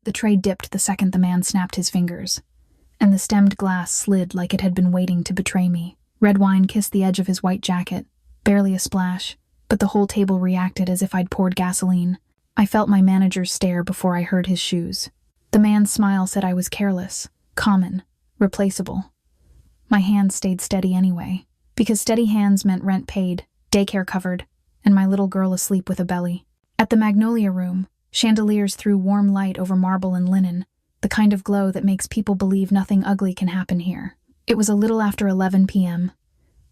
The tray dipped the second the man snapped his fingers, and the stemmed glass slid like it had been waiting to betray me. Red wine kissed the edge of his white jacket, barely a splash, but the whole table reacted as if I'd poured gasoline. I felt my manager's stare before I heard his shoes. The man's smile said I was careless, common, replaceable. My hands stayed steady anyway, because steady hands meant rent paid, daycare covered, and my little girl asleep with a belly. At the Magnolia Room, chandeliers threw warm light over marble and linen, the kind of glow that makes people believe nothing ugly can happen here. It was a little after 11 p.m.,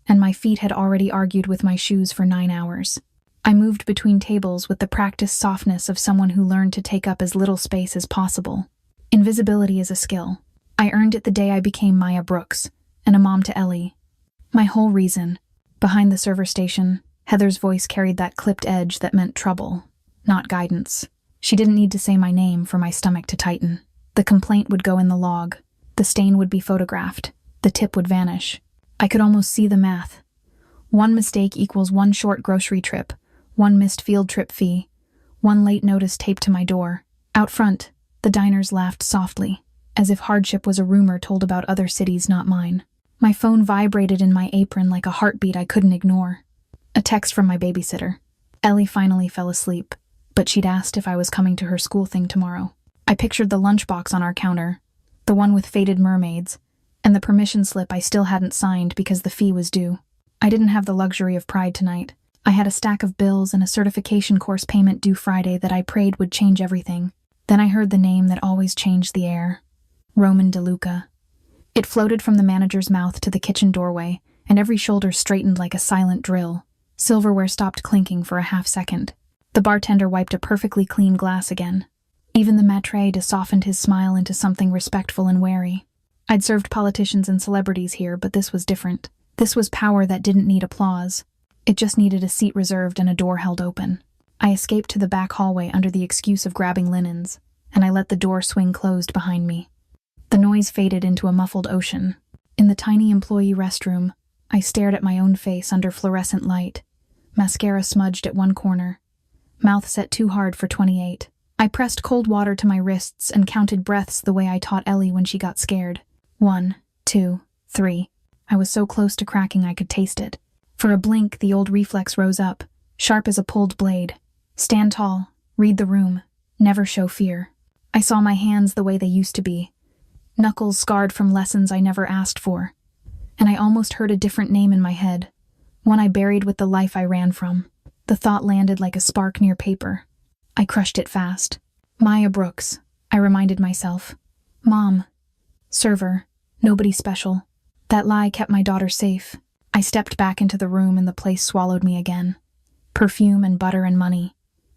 and my feet had already argued with my shoes for 9 hours. I moved between tables with the practiced softness of someone who learned to take up as little space as possible. Invisibility is a skill. I earned it the day I became Maya Brooks, and a mom to Ellie. My whole reason. Behind the server station, Heather's voice carried that clipped edge that meant trouble, not guidance. She didn't need to say my name for my stomach to tighten. The complaint would go in the log. The stain would be photographed. The tip would vanish. I could almost see the math. 1 mistake equals 1 short grocery trip, 1 missed field trip fee, 1 late notice taped to my door. Out front, the diners laughed softly, as if hardship was a rumor told about other cities, not mine. My phone vibrated in my apron like a heartbeat I couldn't ignore. A text from my babysitter. Ellie finally fell asleep, but she'd asked if I was coming to her school thing tomorrow. I pictured the lunchbox on our counter, the one with faded mermaids, and the permission slip I still hadn't signed because the fee was due. I didn't have the luxury of pride tonight. I had a stack of bills and a certification course payment due Friday that I prayed would change everything. Then I heard the name that always changed the air. Roman DeLuca. It floated from the manager's mouth to the kitchen doorway, and every shoulder straightened like a silent drill. Silverware stopped clinking for a half second. The bartender wiped a perfectly clean glass again. Even the maître softened his smile into something respectful and wary. I'd served politicians and celebrities here, but this was different. This was power that didn't need applause. It just needed a seat reserved and a door held open. I escaped to the back hallway under the excuse of grabbing linens, and I let the door swing closed behind me. The noise faded into a muffled ocean. In the tiny employee restroom, I stared at my own face under fluorescent light. Mascara smudged at one corner. Mouth set too hard for 28. I pressed cold water to my wrists and counted breaths the way I taught Ellie when she got scared. 1, 2, 3. I was so close to cracking I could taste it. For a blink, the old reflex rose up, sharp as a pulled blade. Stand tall, read the room, never show fear. I saw my hands the way they used to be, knuckles scarred from lessons I never asked for. And I almost heard a different name in my head, one I buried with the life I ran from. The thought landed like a spark near paper. I crushed it fast. Maya Brooks, I reminded myself. Mom. Server. Nobody special. That lie kept my daughter safe. I stepped back into the room and the place swallowed me again. Perfume and butter and money.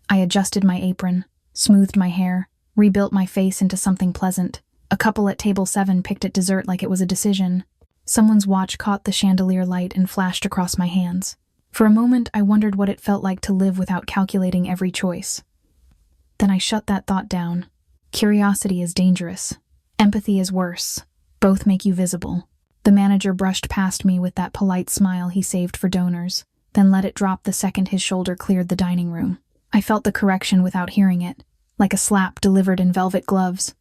I adjusted my apron, smoothed my hair, rebuilt my face into something pleasant. A couple at table 7 picked at dessert like it was a decision. Someone's watch caught the chandelier light and flashed across my hands. For a moment, I wondered what it felt like to live without calculating every choice. Then I shut that thought down. Curiosity is dangerous. Empathy is worse. Both make you visible. The manager brushed past me with that polite smile he saved for donors, then let it drop the second his shoulder cleared the dining room. I felt the correction without hearing it, like a slap delivered in velvet gloves.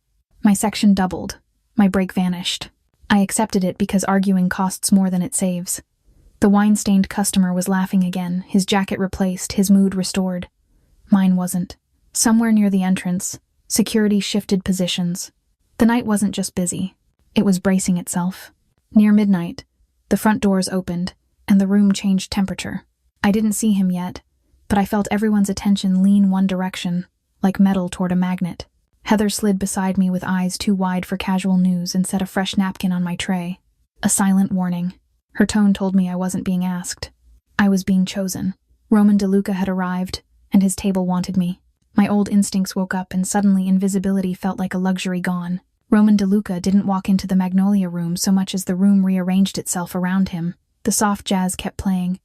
My section doubled. My break vanished. I accepted it because arguing costs more than it saves. The wine-stained customer was laughing again, his jacket replaced, his mood restored. Mine wasn't. Somewhere near the entrance, security shifted positions. The night wasn't just busy. It was bracing itself. Near midnight, the front doors opened, and the room changed temperature. I didn't see him yet, but I felt everyone's attention lean one direction, like metal toward a magnet. Heather slid beside me with eyes too wide for casual news and set a fresh napkin on my tray. A silent warning. Her tone told me I wasn't being asked. I was being chosen. Roman DeLuca had arrived, and his table wanted me. My old instincts woke up, and suddenly invisibility felt like a luxury gone. Roman DeLuca didn't walk into the Magnolia Room so much as the room rearranged itself around him. The soft jazz kept playing,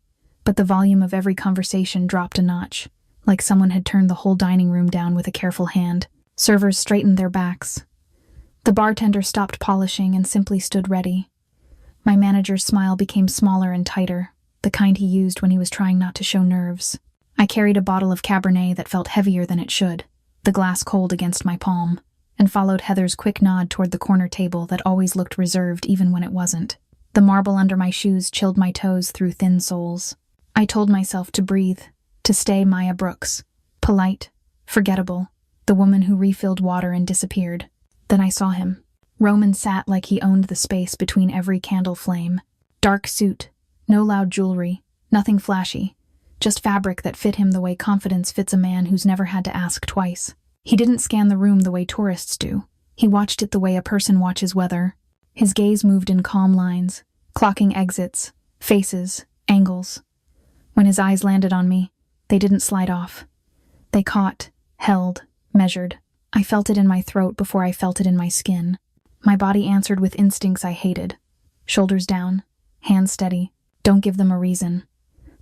but the volume of every conversation dropped a notch, like someone had turned the whole dining room down with a careful hand. Servers straightened their backs. The bartender stopped polishing and simply stood ready. My manager's smile became smaller and tighter, the kind he used when he was trying not to show nerves. I carried a bottle of Cabernet that felt heavier than it should, the glass cold against my palm, and followed Heather's quick nod toward the corner table that always looked reserved even when it wasn't. The marble under my shoes chilled my toes through thin soles. I told myself to breathe, to stay Maya Brooks. Polite, forgettable, the woman who refilled water and disappeared. Then I saw him. Roman sat like he owned the space between every candle flame. Dark suit, no loud jewelry, nothing flashy, just fabric that fit him the way confidence fits a man who's never had to ask twice. He didn't scan the room the way tourists do. He watched it the way a person watches weather. His gaze moved in calm lines, clocking exits, faces, angles. When his eyes landed on me, they didn't slide off. They caught, held, measured. I felt it in my throat before I felt it in my skin. My body answered with instincts I hated. Shoulders down, hands steady, don't give them a reason.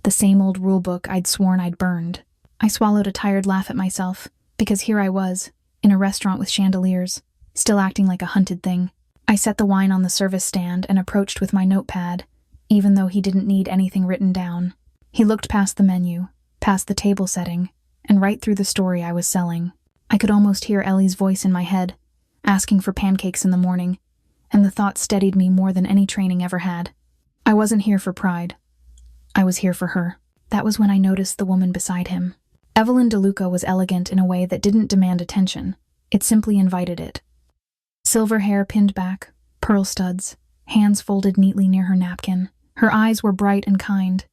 The same old rulebook I'd sworn I'd burned. I swallowed a tired laugh at myself, because here I was, in a restaurant with chandeliers, still acting like a hunted thing. I set the wine on the service stand and approached with my notepad, even though he didn't need anything written down. He looked past the menu, past the table setting, and right through the story I was selling. I could almost hear Ellie's voice in my head, asking for pancakes in the morning, and the thought steadied me more than any training ever had. I wasn't here for pride. I was here for her. That was when I noticed the woman beside him. Evelyn DeLuca was elegant in a way that didn't demand attention. It simply invited it. Silver hair pinned back, pearl studs, hands folded neatly near her napkin. Her eyes were bright and kind,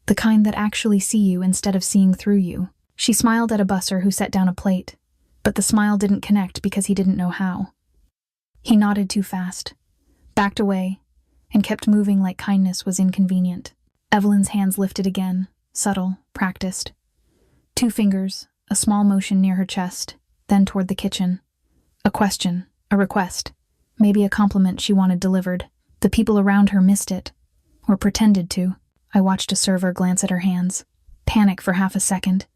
the kind that actually see you instead of seeing through you. She smiled at a busser who set down a plate, but the smile didn't connect because he didn't know how. He nodded too fast, backed away, and kept moving like kindness was inconvenient. Evelyn's hands lifted again, subtle, practiced. 2 fingers, a small motion near her chest, then toward the kitchen. A question, a request, maybe a compliment she wanted delivered. The people around her missed it, or pretended to. I watched a server glance at her hands, panic for half a second,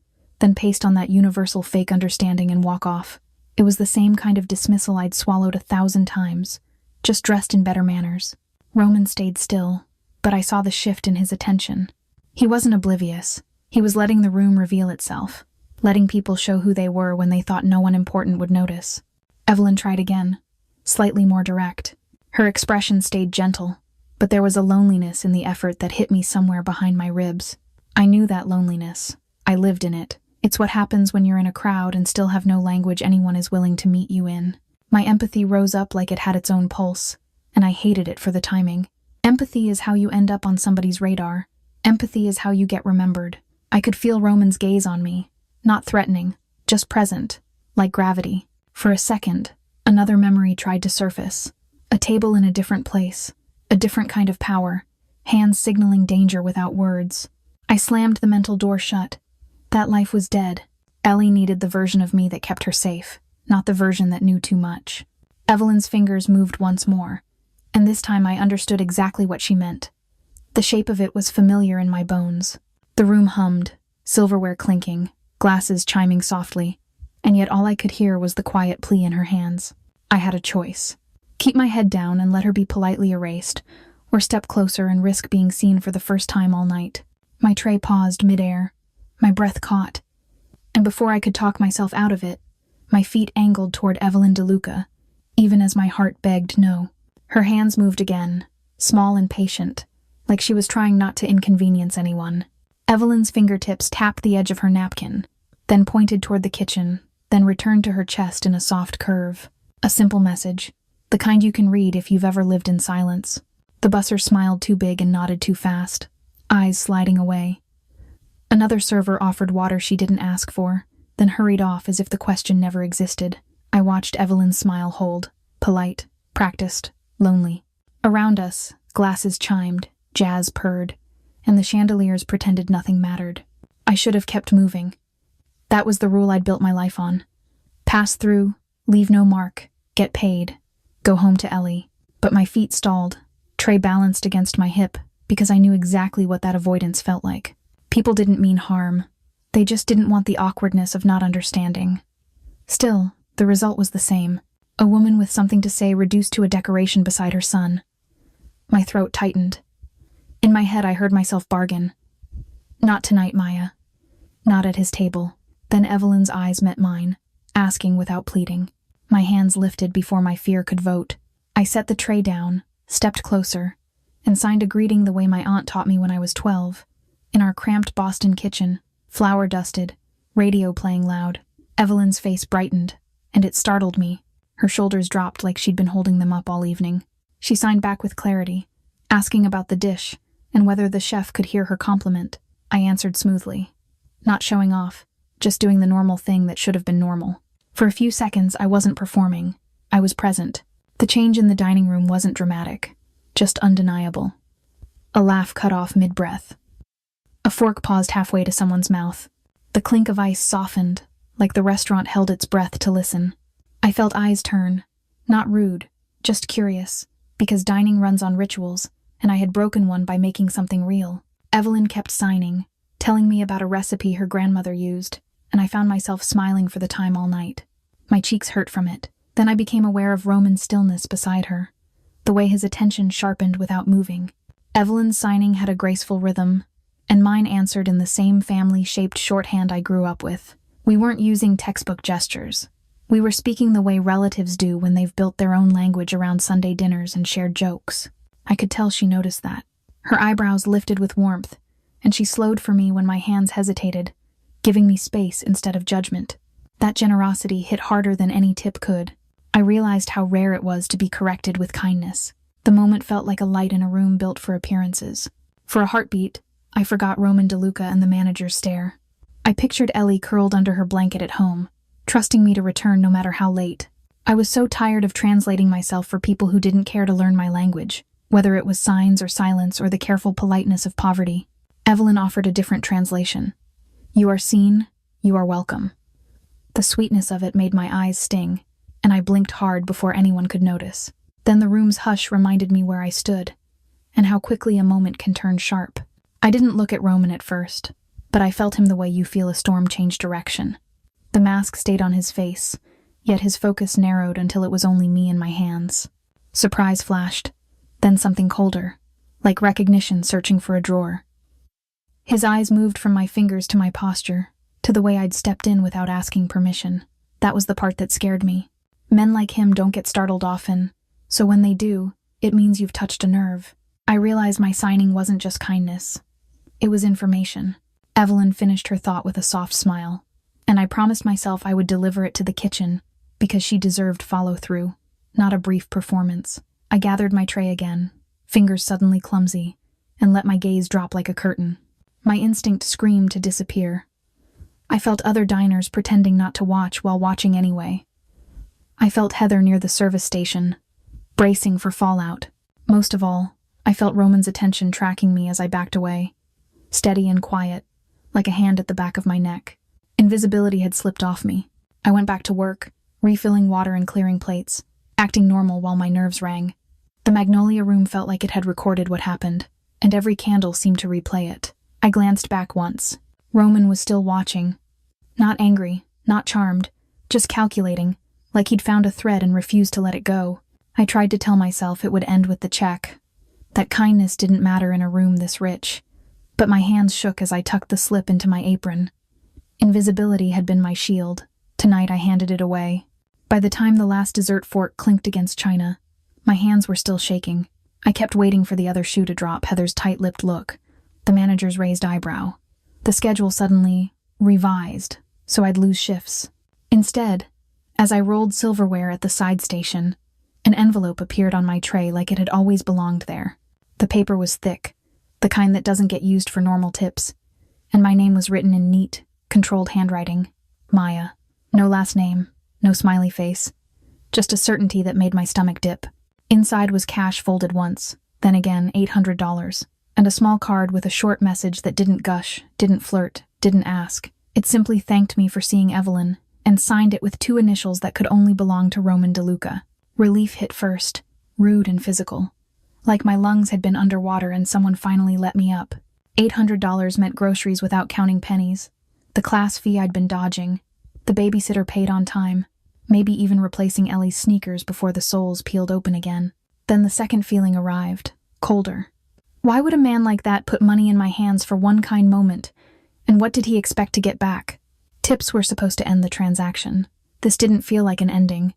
then paste on that universal fake understanding and walk off. It was the same kind of dismissal I'd swallowed 1,000 times, just dressed in better manners. Roman stayed still, but I saw the shift in his attention. He wasn't oblivious. He was letting the room reveal itself, letting people show who they were when they thought no one important would notice. Evelyn tried again, slightly more direct. Her expression stayed gentle, but there was a loneliness in the effort that hit me somewhere behind my ribs. I knew that loneliness. I lived in it. It's what happens when you're in a crowd and still have no language anyone is willing to meet you in. My empathy rose up like it had its own pulse, and I hated it for the timing. Empathy is how you end up on somebody's radar. Empathy is how you get remembered. I could feel Roman's gaze on me, not threatening, just present, like gravity. For a second, another memory tried to surface. A table in a different place, a different kind of power, hands signaling danger without words. I slammed the mental door shut. That life was dead. Ellie needed the version of me that kept her safe, not the version that knew too much. Evelyn's fingers moved once more, and this time I understood exactly what she meant. The shape of it was familiar in my bones. The room hummed, silverware clinking, glasses chiming softly, and yet all I could hear was the quiet plea in her hands. I had a choice. Keep my head down and let her be politely erased, or step closer and risk being seen for the first time all night. My tray paused midair, my breath caught, and before I could talk myself out of it, my feet angled toward Evelyn DeLuca, even as my heart begged no. Her hands moved again, small and patient, like she was trying not to inconvenience anyone. Evelyn's fingertips tapped the edge of her napkin, then pointed toward the kitchen, then returned to her chest in a soft curve. A simple message, the kind you can read if you've ever lived in silence. The busser smiled too big and nodded too fast, eyes sliding away. Another server offered water she didn't ask for, then hurried off as if the question never existed. I watched Evelyn's smile hold, polite, practiced, lonely. Around us, glasses chimed, jazz purred, and the chandeliers pretended nothing mattered. I should have kept moving. That was the rule I'd built my life on. Pass through, leave no mark, get paid, go home to Ellie. But my feet stalled, tray balanced against my hip, because I knew exactly what that avoidance felt like. People didn't mean harm. They just didn't want the awkwardness of not understanding. Still, the result was the same. A woman with something to say reduced to a decoration beside her son. My throat tightened. In my head, I heard myself bargain. Not tonight, Maya. Not at his table. Then Evelyn's eyes met mine, asking without pleading. My hands lifted before my fear could vote. I set the tray down, stepped closer, and signed a greeting the way my aunt taught me when I was 12. In our cramped Boston kitchen, flour dusted, radio playing loud, Evelyn's face brightened, and it startled me. Her shoulders dropped like she'd been holding them up all evening. She signed back with clarity, asking about the dish and whether the chef could hear her compliment. I answered smoothly, not showing off, just doing the normal thing that should have been normal. For a few seconds, I wasn't performing. I was present. The change in the dining room wasn't dramatic, just undeniable. A laugh cut off mid-breath. A fork paused halfway to someone's mouth. The clink of ice softened, like the restaurant held its breath to listen. I felt eyes turn, not rude, just curious, because dining runs on rituals, and I had broken one by making something real. Evelyn kept signing, telling me about a recipe her grandmother used, and I found myself smiling for the time all night. My cheeks hurt from it. Then I became aware of Roman's stillness beside her, the way his attention sharpened without moving. Evelyn's signing had a graceful rhythm, and mine answered in the same family-shaped shorthand I grew up with. We weren't using textbook gestures. We were speaking the way relatives do when they've built their own language around Sunday dinners and shared jokes. I could tell she noticed that. Her eyebrows lifted with warmth, and she slowed for me when my hands hesitated, giving me space instead of judgment. That generosity hit harder than any tip could. I realized how rare it was to be corrected with kindness. The moment felt like a light in a room built for appearances. For a heartbeat, I forgot Roman DeLuca and the manager's stare. I pictured Ellie curled under her blanket at home, trusting me to return no matter how late. I was so tired of translating myself for people who didn't care to learn my language, whether it was signs or silence or the careful politeness of poverty. Evelyn offered a different translation. You are seen, you are welcome. The sweetness of it made my eyes sting, and I blinked hard before anyone could notice. Then the room's hush reminded me where I stood, and how quickly a moment can turn sharp. I didn't look at Roman at first, but I felt him the way you feel a storm change direction. The mask stayed on his face, yet his focus narrowed until it was only me and my hands. Surprise flashed, then something colder, like recognition searching for a drawer. His eyes moved from my fingers to my posture, to the way I'd stepped in without asking permission. That was the part that scared me. Men like him don't get startled often, so when they do, it means you've touched a nerve. I realized my signing wasn't just kindness. It was information. Evelyn finished her thought with a soft smile, and I promised myself I would deliver it to the kitchen, because she deserved follow-through, not a brief performance. I gathered my tray again, fingers suddenly clumsy, and let my gaze drop like a curtain. My instinct screamed to disappear. I felt other diners pretending not to watch while watching anyway. I felt Heather near the service station, bracing for fallout. Most of all, I felt Roman's attention tracking me as I backed away, steady and quiet, like a hand at the back of my neck. Invisibility had slipped off me. I went back to work, refilling water and clearing plates, acting normal while my nerves rang. The Magnolia Room felt like it had recorded what happened, and every candle seemed to replay it. I glanced back once. Roman was still watching. Not angry, not charmed, just calculating, like he'd found a thread and refused to let it go. I tried to tell myself it would end with the check, that kindness didn't matter in a room this rich, but my hands shook as I tucked the slip into my apron. Invisibility had been my shield. Tonight I handed it away. By the time the last dessert fork clinked against china, my hands were still shaking. I kept waiting for the other shoe to drop, Heather's tight-lipped look, the manager's raised eyebrow. The schedule suddenly revised, so I'd lose shifts. Instead, as I rolled silverware at the side station, an envelope appeared on my tray like it had always belonged there. The paper was thick, the kind that doesn't get used for normal tips, and my name was written in neat, controlled handwriting. Maya. No last name, no smiley face, just a certainty that made my stomach dip. Inside was cash folded once, then again $800, and a small card with a short message that didn't gush, didn't flirt, didn't ask. It simply thanked me for seeing Evelyn, and signed it with two initials that could only belong to Roman DeLuca. Relief hit first, rude and physical. Like my lungs had been underwater and someone finally let me up. $800 meant groceries without counting pennies, the class fee I'd been dodging, the babysitter paid on time, maybe even replacing Ellie's sneakers before the soles peeled open again. Then the second feeling arrived, colder. Why would a man like that put money in my hands for one kind moment, and what did he expect to get back? Tips were supposed to end the transaction. This didn't feel like an ending.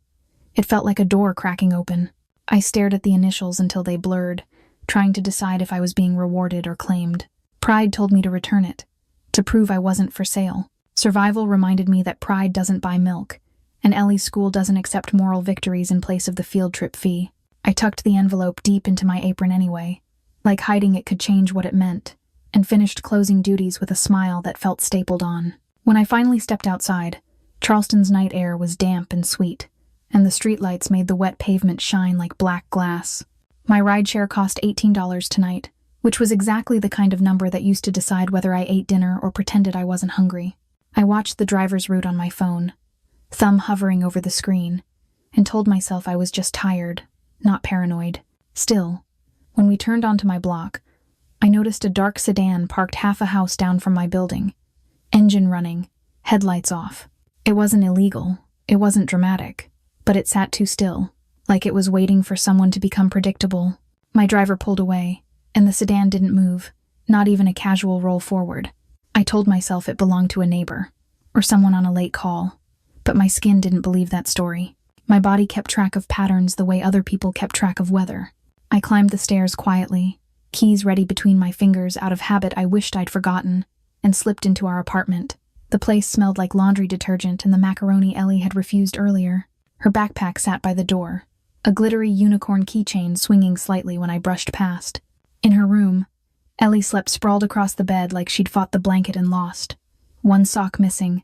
It felt like a door cracking open. I stared at the initials until they blurred, trying to decide if I was being rewarded or claimed. Pride told me to return it, to prove I wasn't for sale. Survival reminded me that pride doesn't buy milk, and Ellie's school doesn't accept moral victories in place of the field trip fee. I tucked the envelope deep into my apron anyway, like hiding it could change what it meant, and finished closing duties with a smile that felt stapled on. When I finally stepped outside, Charleston's night air was damp and sweet, and the streetlights made the wet pavement shine like black glass. My rideshare cost $18 tonight, which was exactly the kind of number that used to decide whether I ate dinner or pretended I wasn't hungry. I watched the driver's route on my phone, thumb hovering over the screen, and told myself I was just tired, not paranoid. Still, when we turned onto my block, I noticed a dark sedan parked half a house down from my building, engine running, headlights off. It wasn't illegal, it wasn't dramatic, but it sat too still, like it was waiting for someone to become predictable. My driver pulled away, and the sedan didn't move, not even a casual roll forward. I told myself it belonged to a neighbor, or someone on a late call, but my skin didn't believe that story. My body kept track of patterns the way other people kept track of weather. I climbed the stairs quietly, keys ready between my fingers out of habit I wished I'd forgotten, and slipped into our apartment. The place smelled like laundry detergent and the macaroni Ellie had refused earlier. Her backpack sat by the door, a glittery unicorn keychain swinging slightly when I brushed past. In her room, Ellie slept sprawled across the bed like she'd fought the blanket and lost. One sock missing,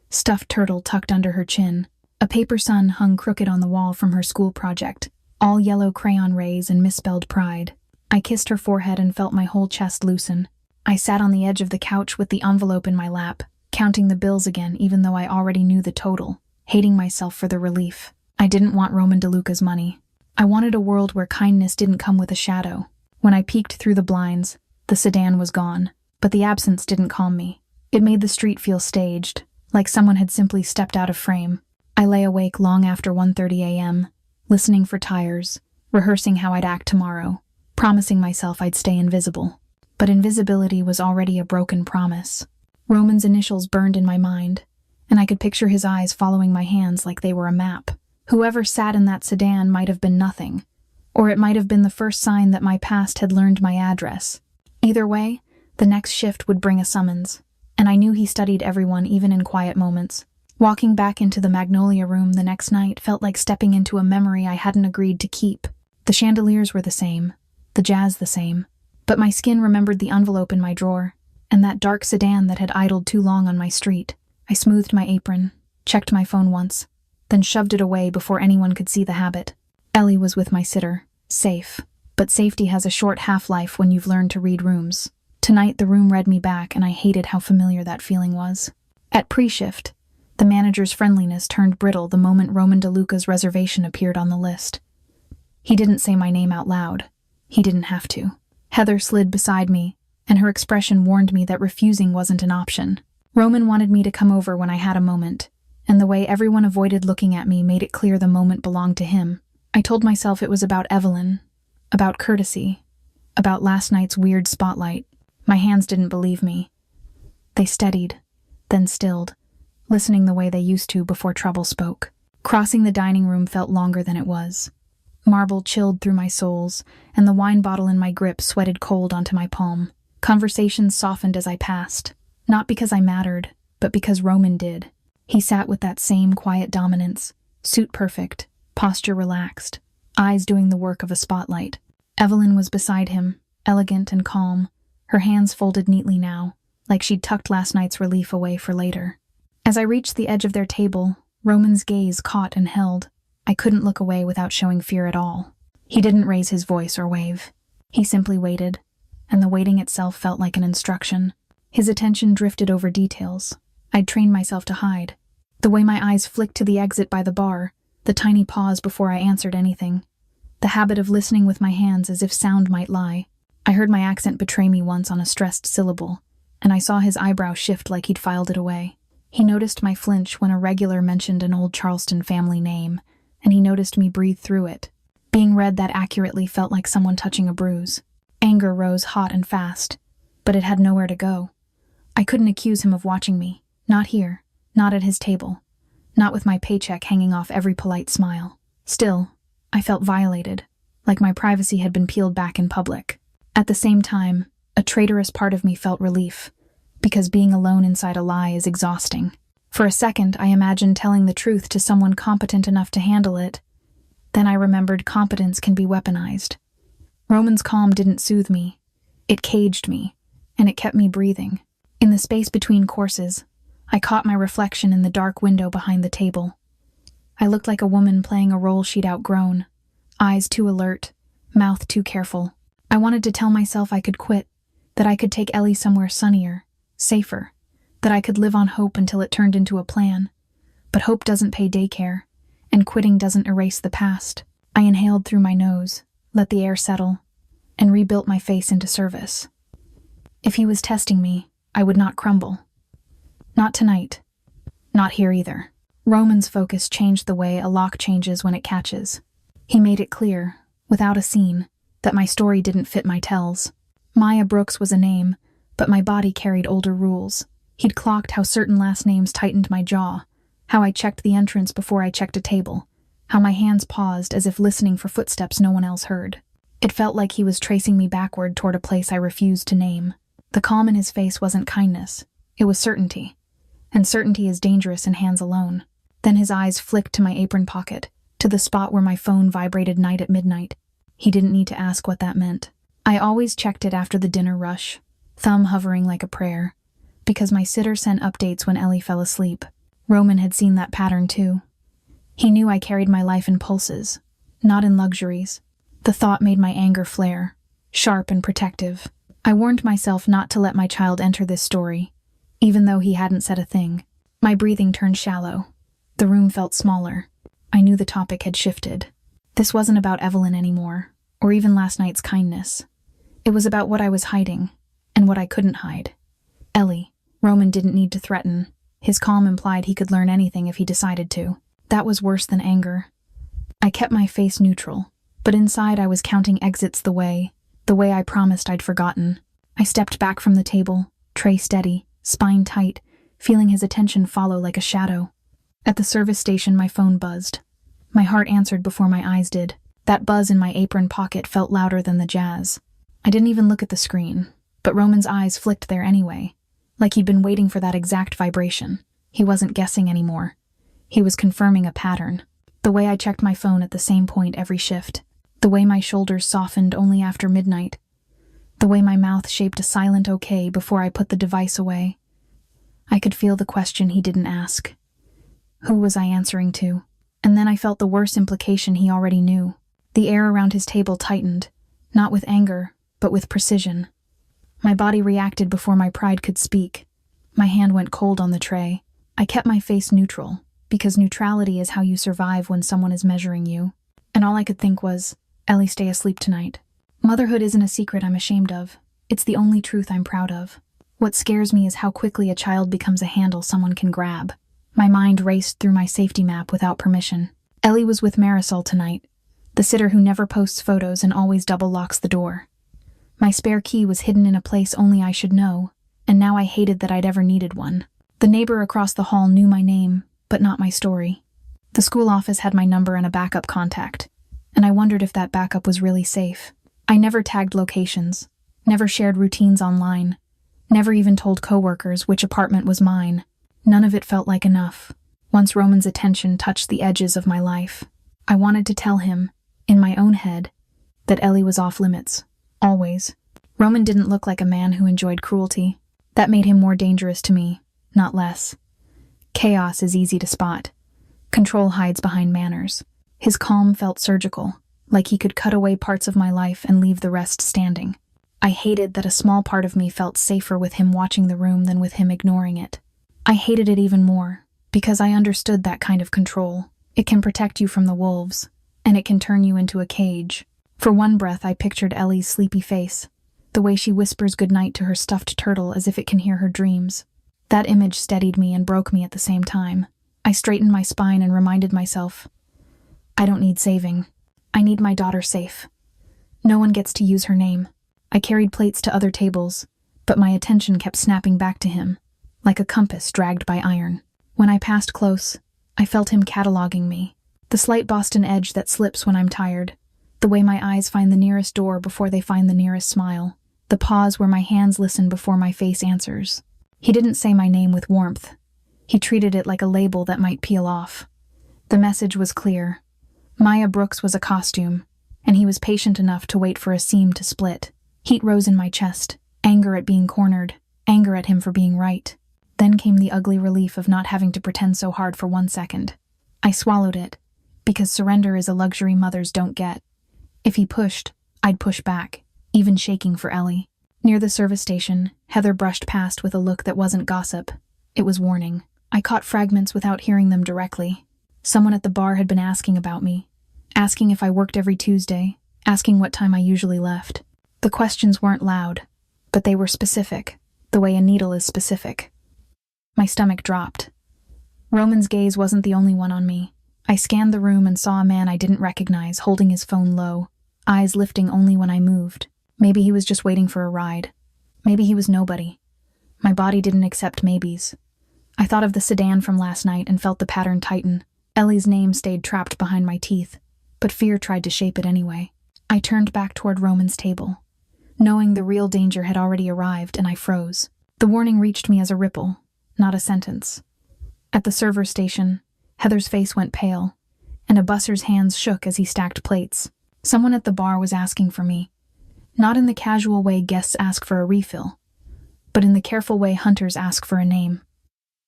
stuffed turtle tucked under her chin. A paper sun hung crooked on the wall from her school project, all yellow crayon rays and misspelled pride. I kissed her forehead and felt my whole chest loosen. I sat on the edge of the couch with the envelope in my lap, counting the bills again even though I already knew the total, hating myself for the relief. I didn't want Roman DeLuca's money. I wanted a world where kindness didn't come with a shadow. When I peeked through the blinds, the sedan was gone, but the absence didn't calm me. It made the street feel staged, like someone had simply stepped out of frame. I lay awake long after 1:30 a.m., listening for tires, rehearsing how I'd act tomorrow, promising myself I'd stay invisible. But invisibility was already a broken promise. Roman's initials burned in my mind, and I could picture his eyes following my hands like they were a map. Whoever sat in that sedan might have been nothing, or it might have been the first sign that my past had learned my address. Either way, the next shift would bring a summons, and I knew he studied everyone even in quiet moments. Walking back into the Magnolia Room the next night felt like stepping into a memory I hadn't agreed to keep. The chandeliers were the same, the jazz the same, but my skin remembered the envelope in my drawer, and that dark sedan that had idled too long on my street. I smoothed my apron, checked my phone once, then shoved it away before anyone could see the habit. Ellie was with my sitter, safe, but safety has a short half-life when you've learned to read rooms. Tonight the room read me back, and I hated how familiar that feeling was. At pre-shift, the manager's friendliness turned brittle the moment Roman DeLuca's reservation appeared on the list. He didn't say my name out loud. He didn't have to. Heather slid beside me, and her expression warned me that refusing wasn't an option. Roman wanted me to come over when I had a moment, and the way everyone avoided looking at me made it clear the moment belonged to him. I told myself it was about Evelyn, about courtesy, about last night's weird spotlight. My hands didn't believe me. They steadied, then stilled, listening the way they used to before trouble spoke. Crossing the dining room felt longer than it was. Marble chilled through my soles, and the wine bottle in my grip sweated cold onto my palm. Conversations softened as I passed, not because I mattered, but because Roman did. He sat with that same quiet dominance, suit perfect, posture relaxed, eyes doing the work of a spotlight. Evelyn was beside him, elegant and calm, her hands folded neatly now, like she'd tucked last night's relief away for later. As I reached the edge of their table, Roman's gaze caught and held. I couldn't look away without showing fear at all. He didn't raise his voice or wave. He simply waited, and the waiting itself felt like an instruction. His attention drifted over details I'd trained myself to hide. The way my eyes flicked to the exit by the bar, the tiny pause before I answered anything. The habit of listening with my hands as if sound might lie. I heard my accent betray me once on a stressed syllable, and I saw his eyebrow shift like he'd filed it away. He noticed my flinch when a regular mentioned an old Charleston family name, and he noticed me breathe through it. Being read that accurately felt like someone touching a bruise. Anger rose hot and fast, but it had nowhere to go. I couldn't accuse him of watching me. Not here, not at his table, not with my paycheck hanging off every polite smile. Still, I felt violated, like my privacy had been peeled back in public. At the same time, a traitorous part of me felt relief, because being alone inside a lie is exhausting. For a second, I imagined telling the truth to someone competent enough to handle it. Then I remembered competence can be weaponized. Roman's calm didn't soothe me. It caged me, and it kept me breathing. In the space between courses, I caught my reflection in the dark window behind the table. I looked like a woman playing a role she'd outgrown, eyes too alert, mouth too careful. I wanted to tell myself I could quit, that I could take Ellie somewhere sunnier, safer, that I could live on hope until it turned into a plan. But hope doesn't pay daycare, and quitting doesn't erase the past. I inhaled through my nose, let the air settle, and rebuilt my face into service. If he was testing me, I would not crumble. Not tonight. Not here either. Roman's focus changed the way a lock changes when it catches. He made it clear, without a scene, that my story didn't fit my tells. Maya Brooks was a name, but my body carried older rules. He'd clocked how certain last names tightened my jaw, how I checked the entrance before I checked a table, how my hands paused as if listening for footsteps no one else heard. It felt like he was tracing me backward toward a place I refused to name. The calm in his face wasn't kindness, it was certainty. And certainty is dangerous in hands alone. Then his eyes flicked to my apron pocket, to the spot where my phone vibrated night at midnight. He didn't need to ask what that meant. I always checked it after the dinner rush, thumb hovering like a prayer, because my sitter sent updates when Ellie fell asleep. Roman had seen that pattern too. He knew I carried my life in pulses, not in luxuries. The thought made my anger flare, sharp and protective. I warned myself not to let my child enter this story, even though he hadn't said a thing. My breathing turned shallow. The room felt smaller. I knew the topic had shifted. This wasn't about Evelyn anymore, or even last night's kindness. It was about what I was hiding, and what I couldn't hide. Ellie. Roman didn't need to threaten. His calm implied he could learn anything if he decided to. That was worse than anger. I kept my face neutral, but inside I was counting exits the way I promised I'd forgotten. I stepped back from the table, tray steady, spine tight, feeling his attention follow like a shadow. At the service station, my phone buzzed. My heart answered before my eyes did. That buzz in my apron pocket felt louder than the jazz. I didn't even look at the screen, but Roman's eyes flicked there anyway, like he'd been waiting for that exact vibration. He wasn't guessing anymore. He was confirming a pattern. The way I checked my phone at the same point every shift. The way my shoulders softened only after midnight. The way my mouth shaped a silent okay before I put the device away. I could feel the question he didn't ask. Who was I answering to? And then I felt the worse implication he already knew. The air around his table tightened, not with anger, but with precision. My body reacted before my pride could speak. My hand went cold on the tray. I kept my face neutral, because neutrality is how you survive when someone is measuring you. And all I could think was, Ellie, stay asleep tonight. Motherhood isn't a secret I'm ashamed of. It's the only truth I'm proud of. What scares me is how quickly a child becomes a handle someone can grab. My mind raced through my safety map without permission. Ellie was with Marisol tonight, the sitter who never posts photos and always double locks the door. My spare key was hidden in a place only I should know, and now I hated that I'd ever needed one. The neighbor across the hall knew my name, but not my story. The school office had my number and a backup contact, and I wondered if that backup was really safe. I never tagged locations, never shared routines online, never even told coworkers which apartment was mine. None of it felt like enough. Once Roman's attention touched the edges of my life, I wanted to tell him, in my own head, that Ellie was off limits. Always. Roman didn't look like a man who enjoyed cruelty. That made him more dangerous to me, not less. Chaos is easy to spot. Control hides behind manners. His calm felt surgical, like he could cut away parts of my life and leave the rest standing. I hated that a small part of me felt safer with him watching the room than with him ignoring it. I hated it even more, because I understood that kind of control. It can protect you from the wolves, and it can turn you into a cage. For one breath, I pictured Ellie's sleepy face, the way she whispers goodnight to her stuffed turtle as if it can hear her dreams. That image steadied me and broke me at the same time. I straightened my spine and reminded myself, I don't need saving. I need my daughter safe. No one gets to use her name. I carried plates to other tables, but my attention kept snapping back to him, like a compass dragged by iron. When I passed close, I felt him cataloging me. The slight Boston edge that slips when I'm tired. The way my eyes find the nearest door before they find the nearest smile. The pause where my hands listen before my face answers. He didn't say my name with warmth. He treated it like a label that might peel off. The message was clear. Maya Brooks was a costume, and he was patient enough to wait for a seam to split. Heat rose in my chest, anger at being cornered, anger at him for being right. Then came the ugly relief of not having to pretend so hard for 1 second. I swallowed it, because surrender is a luxury mothers don't get. If he pushed, I'd push back, even shaking for Ellie. Near the service station, Heather brushed past with a look that wasn't gossip. It was warning. I caught fragments without hearing them directly. Someone at the bar had been asking about me, asking if I worked every Tuesday, asking what time I usually left. The questions weren't loud, but they were specific, the way a needle is specific. My stomach dropped. Roman's gaze wasn't the only one on me. I scanned the room and saw a man I didn't recognize, holding his phone low, eyes lifting only when I moved. Maybe he was just waiting for a ride. Maybe he was nobody. My body didn't accept maybes. I thought of the sedan from last night and felt the pattern tighten. Ellie's name stayed trapped behind my teeth, but fear tried to shape it anyway. I turned back toward Roman's table, knowing the real danger had already arrived, and I froze. The warning reached me as a ripple, not a sentence. At the server station, Heather's face went pale, and a busser's hands shook as he stacked plates. Someone at the bar was asking for me. Not in the casual way guests ask for a refill, but in the careful way hunters ask for a name.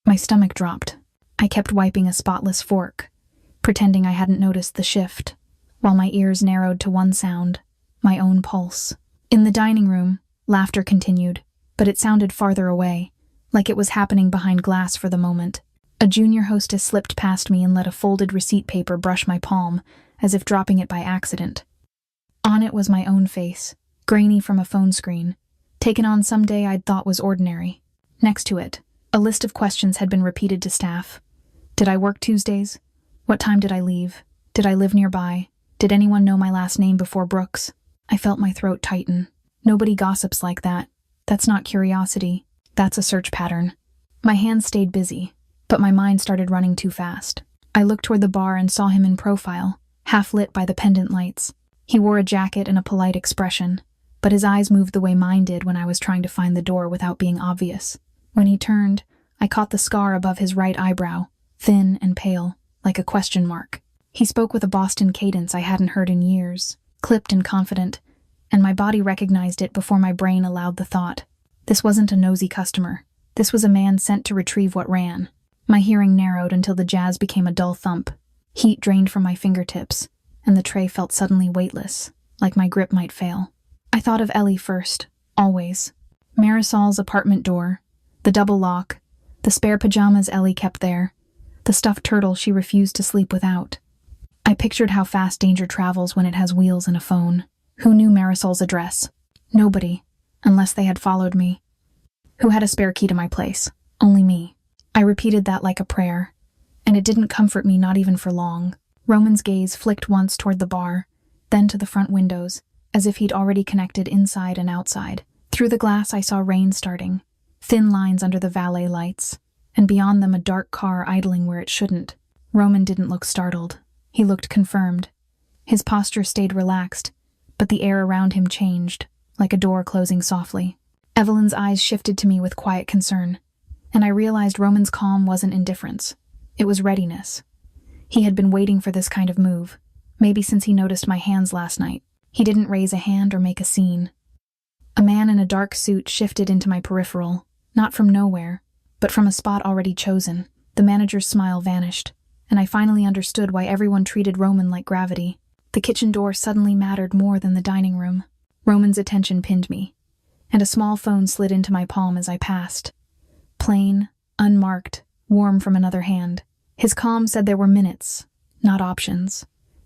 My stomach dropped. I kept wiping a spotless fork, pretending I hadn't noticed the shift, while my ears narrowed to one sound, my own pulse. In the dining room, laughter continued, but it sounded farther away, like it was happening behind glass for the moment. A junior hostess slipped past me and let a folded receipt paper brush my palm, as if dropping it by accident. On it was my own face, grainy from a phone screen, taken on some day I'd thought was ordinary. Next to it, a list of questions had been repeated to staff. Did I work Tuesdays? What time did I leave? Did I live nearby? Did anyone know my last name before Brooks? I felt my throat tighten. Nobody gossips like that. That's not curiosity. That's a search pattern. My hands stayed busy, but my mind started running too fast. I looked toward the bar and saw him in profile, half lit by the pendant lights. He wore a jacket and a polite expression, but his eyes moved the way mine did when I was trying to find the door without being obvious. When he turned, I caught the scar above his right eyebrow, thin and pale, like a question mark. He spoke with a Boston cadence I hadn't heard in years, clipped and confident, and my body recognized it before my brain allowed the thought. This wasn't a nosy customer. This was a man sent to retrieve what ran. My hearing narrowed until the jazz became a dull thump. Heat drained from my fingertips, and the tray felt suddenly weightless, like my grip might fail. I thought of Ellie first, always. Marisol's apartment door, the double lock, the spare pajamas Ellie kept there, the stuffed turtle she refused to sleep without. I pictured how fast danger travels when it has wheels and a phone. Who knew Marisol's address? Nobody, unless they had followed me. Who had a spare key to my place? Only me. I repeated that like a prayer, and it didn't comfort me, not even for long. Roman's gaze flicked once toward the bar, then to the front windows, as if he'd already connected inside and outside. Through the glass I saw rain starting, thin lines under the valet lights, and beyond them a dark car idling where it shouldn't. Roman didn't look startled. He looked confirmed. His posture stayed relaxed, but the air around him changed, like a door closing softly. Evelyn's eyes shifted to me with quiet concern, and I realized Roman's calm wasn't indifference. It was readiness. He had been waiting for this kind of move, maybe since he noticed my hands last night. He didn't raise a hand or make a scene. A man in a dark suit shifted into my peripheral, not from nowhere, but from a spot already chosen. The manager's smile vanished, and I finally understood why everyone treated Roman like gravity. The kitchen door suddenly mattered more than the dining room. Roman's attention pinned me, and a small phone slid into my palm as I passed. Plain, unmarked, warm from another hand. His calm said there were minutes, not options,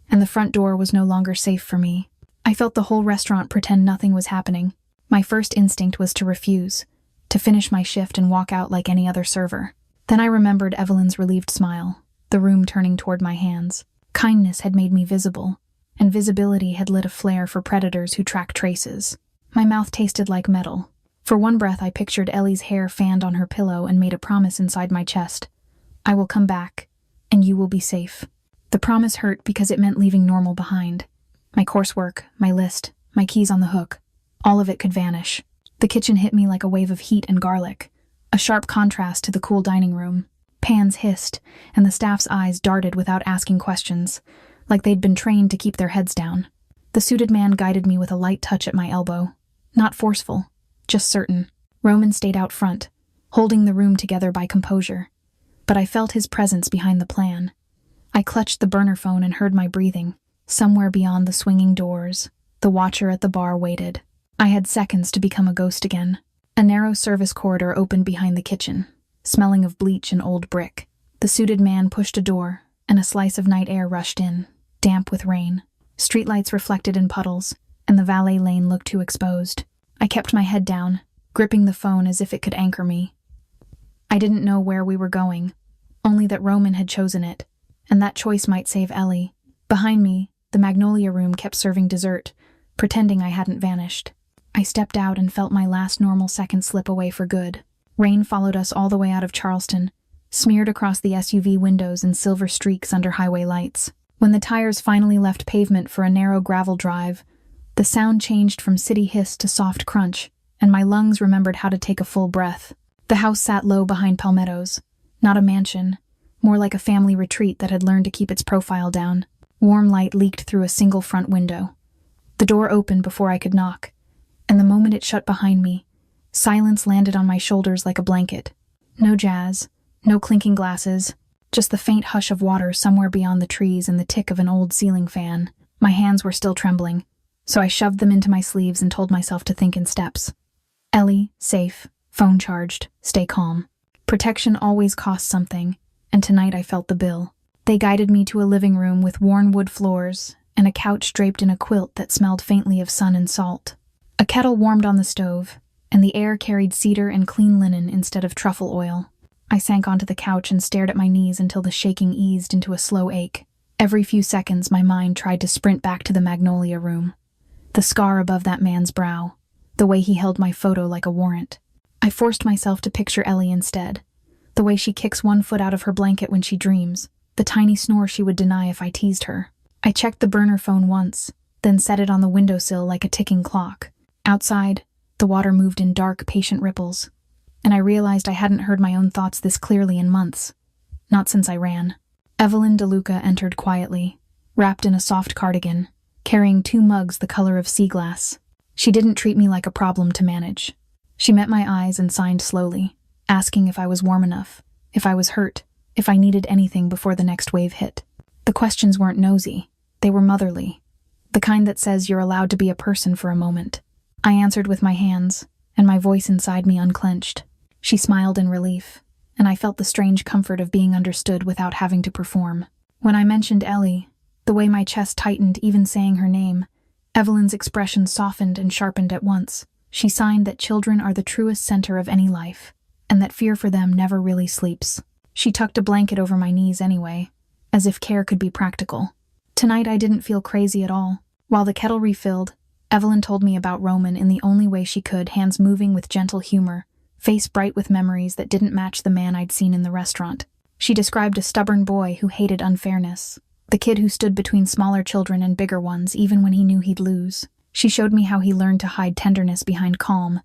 and the front door was no longer safe for me. I felt the whole restaurant pretend nothing was happening. My first instinct was to refuse, to finish my shift and walk out like any other server. Then I remembered Evelyn's relieved smile, the room turning toward my hands. Kindness had made me visible, and visibility had lit a flare for predators who track traces. My mouth tasted like metal. For one breath I pictured Ellie's hair fanned on her pillow and made a promise inside my chest. I will come back, and you will be safe. The promise hurt because it meant leaving normal behind. My coursework, my list, my keys on the hook. All of it could vanish. The kitchen hit me like a wave of heat and garlic, a sharp contrast to the cool dining room. Pans hissed, and the staff's eyes darted without asking questions, like they'd been trained to keep their heads down. The suited man guided me with a light touch at my elbow. Not forceful, just certain. Roman stayed out front, holding the room together by composure. But I felt his presence behind the plan. I clutched the burner phone and heard my breathing. Somewhere beyond the swinging doors, the watcher at the bar waited. I had seconds to become a ghost again. A narrow service corridor opened behind the kitchen, smelling of bleach and old brick. The suited man pushed a door, and a slice of night air rushed in, damp with rain. Streetlights reflected in puddles, and the valet lane looked too exposed. I kept my head down, gripping the phone as if it could anchor me. I didn't know where we were going, only that Roman had chosen it, and that choice might save Ellie. Behind me, the Magnolia Room kept serving dessert, pretending I hadn't vanished. I stepped out and felt my last normal second slip away for good. Rain followed us all the way out of Charleston, smeared across the SUV windows in silver streaks under highway lights. When the tires finally left pavement for a narrow gravel drive, the sound changed from city hiss to soft crunch, and my lungs remembered how to take a full breath. The house sat low behind palmettos, not a mansion, more like a family retreat that had learned to keep its profile down. Warm light leaked through a single front window. The door opened before I could knock, and the moment it shut behind me, silence landed on my shoulders like a blanket. No jazz, no clinking glasses, just the faint hush of water somewhere beyond the trees and the tick of an old ceiling fan. My hands were still trembling, so I shoved them into my sleeves and told myself to think in steps. Ellie, safe, phone charged, stay calm. Protection always costs something, and tonight I felt the bill. They guided me to a living room with worn wood floors and a couch draped in a quilt that smelled faintly of sun and salt. A kettle warmed on the stove, and the air carried cedar and clean linen instead of truffle oil. I sank onto the couch and stared at my knees until the shaking eased into a slow ache. Every few seconds, my mind tried to sprint back to the Magnolia Room. The scar above that man's brow, the way he held my photo like a warrant. I forced myself to picture Ellie instead, the way she kicks one foot out of her blanket when she dreams, the tiny snore she would deny if I teased her. I checked the burner phone once, then set it on the windowsill like a ticking clock. Outside, the water moved in dark, patient ripples, and I realized I hadn't heard my own thoughts this clearly in months. Not since I ran. Roman DeLuca entered quietly, wrapped in a soft cardigan, carrying 2 mugs the color of sea glass. She didn't treat me like a problem to manage. She met my eyes and signed slowly, asking if I was warm enough, if I was hurt, if I needed anything before the next wave hit. The questions weren't nosy. They were motherly. The kind that says you're allowed to be a person for a moment. I answered with my hands, and my voice inside me unclenched. She smiled in relief, and I felt the strange comfort of being understood without having to perform. When I mentioned Ellie, the way my chest tightened even saying her name, Evelyn's expression softened and sharpened at once. She signed that children are the truest center of any life, and that fear for them never really sleeps. She tucked a blanket over my knees anyway, as if care could be practical. Tonight I didn't feel crazy at all. While the kettle refilled, Evelyn told me about Roman in the only way she could, hands moving with gentle humor, face bright with memories that didn't match the man I'd seen in the restaurant. She described a stubborn boy who hated unfairness, the kid who stood between smaller children and bigger ones even when he knew he'd lose. She showed me how he learned to hide tenderness behind calm,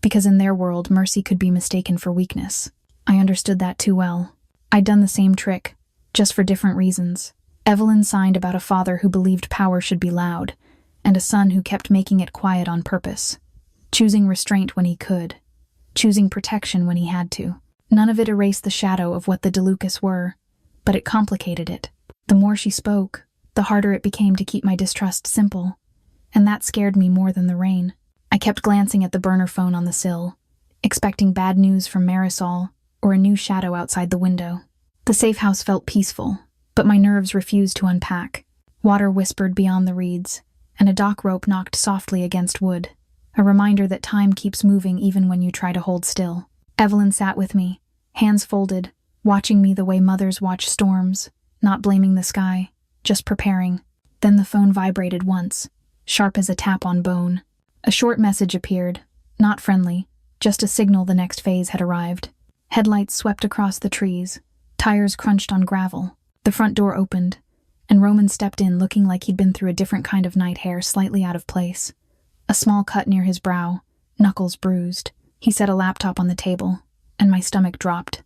because in their world mercy could be mistaken for weakness. I understood that too well. I'd done the same trick, just for different reasons. Evelyn signed about a father who believed power should be loud, and a son who kept making it quiet on purpose, choosing restraint when he could, choosing protection when he had to. None of it erased the shadow of what the DeLucas were, but it complicated it. The more she spoke, the harder it became to keep my distrust simple, and that scared me more than the rain. I kept glancing at the burner phone on the sill, expecting bad news from Marisol or a new shadow outside the window. The safe house felt peaceful, but my nerves refused to unpack. Water whispered beyond the reeds, and a dock rope knocked softly against wood, a reminder that time keeps moving even when you try to hold still. Evelyn sat with me, hands folded, watching me the way mothers watch storms, not blaming the sky, just preparing. Then the phone vibrated once, sharp as a tap on bone. A short message appeared, not friendly, just a signal the next phase had arrived. Headlights swept across the trees, tires crunched on gravel. The front door opened, and Roman stepped in looking like he'd been through a different kind of night, hair slightly out of place. A small cut near his brow, knuckles bruised. He set a laptop on the table, and my stomach dropped.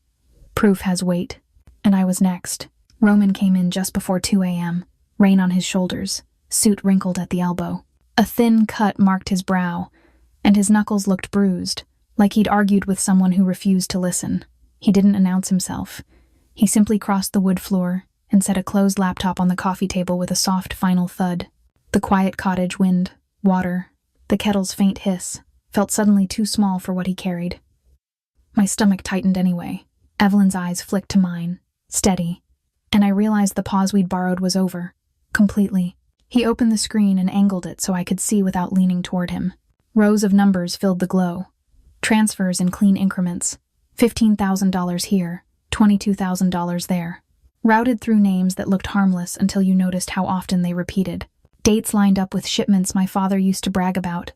Proof has weight. And I was next. Roman came in just before 2 a.m., rain on his shoulders, suit wrinkled at the elbow. A thin cut marked his brow, and his knuckles looked bruised, like he'd argued with someone who refused to listen. He didn't announce himself. He simply crossed the wood floor and set a closed laptop on the coffee table with a soft final thud. The quiet cottage wind, water, the kettle's faint hiss, felt suddenly too small for what he carried. My stomach tightened anyway. Evelyn's eyes flicked to mine, steady, and I realized the pause we'd borrowed was over, completely. He opened the screen and angled it so I could see without leaning toward him. Rows of numbers filled the glow. Transfers in clean increments. $15,000 here, $22,000 there. Routed through names that looked harmless until you noticed how often they repeated. Dates lined up with shipments my father used to brag about,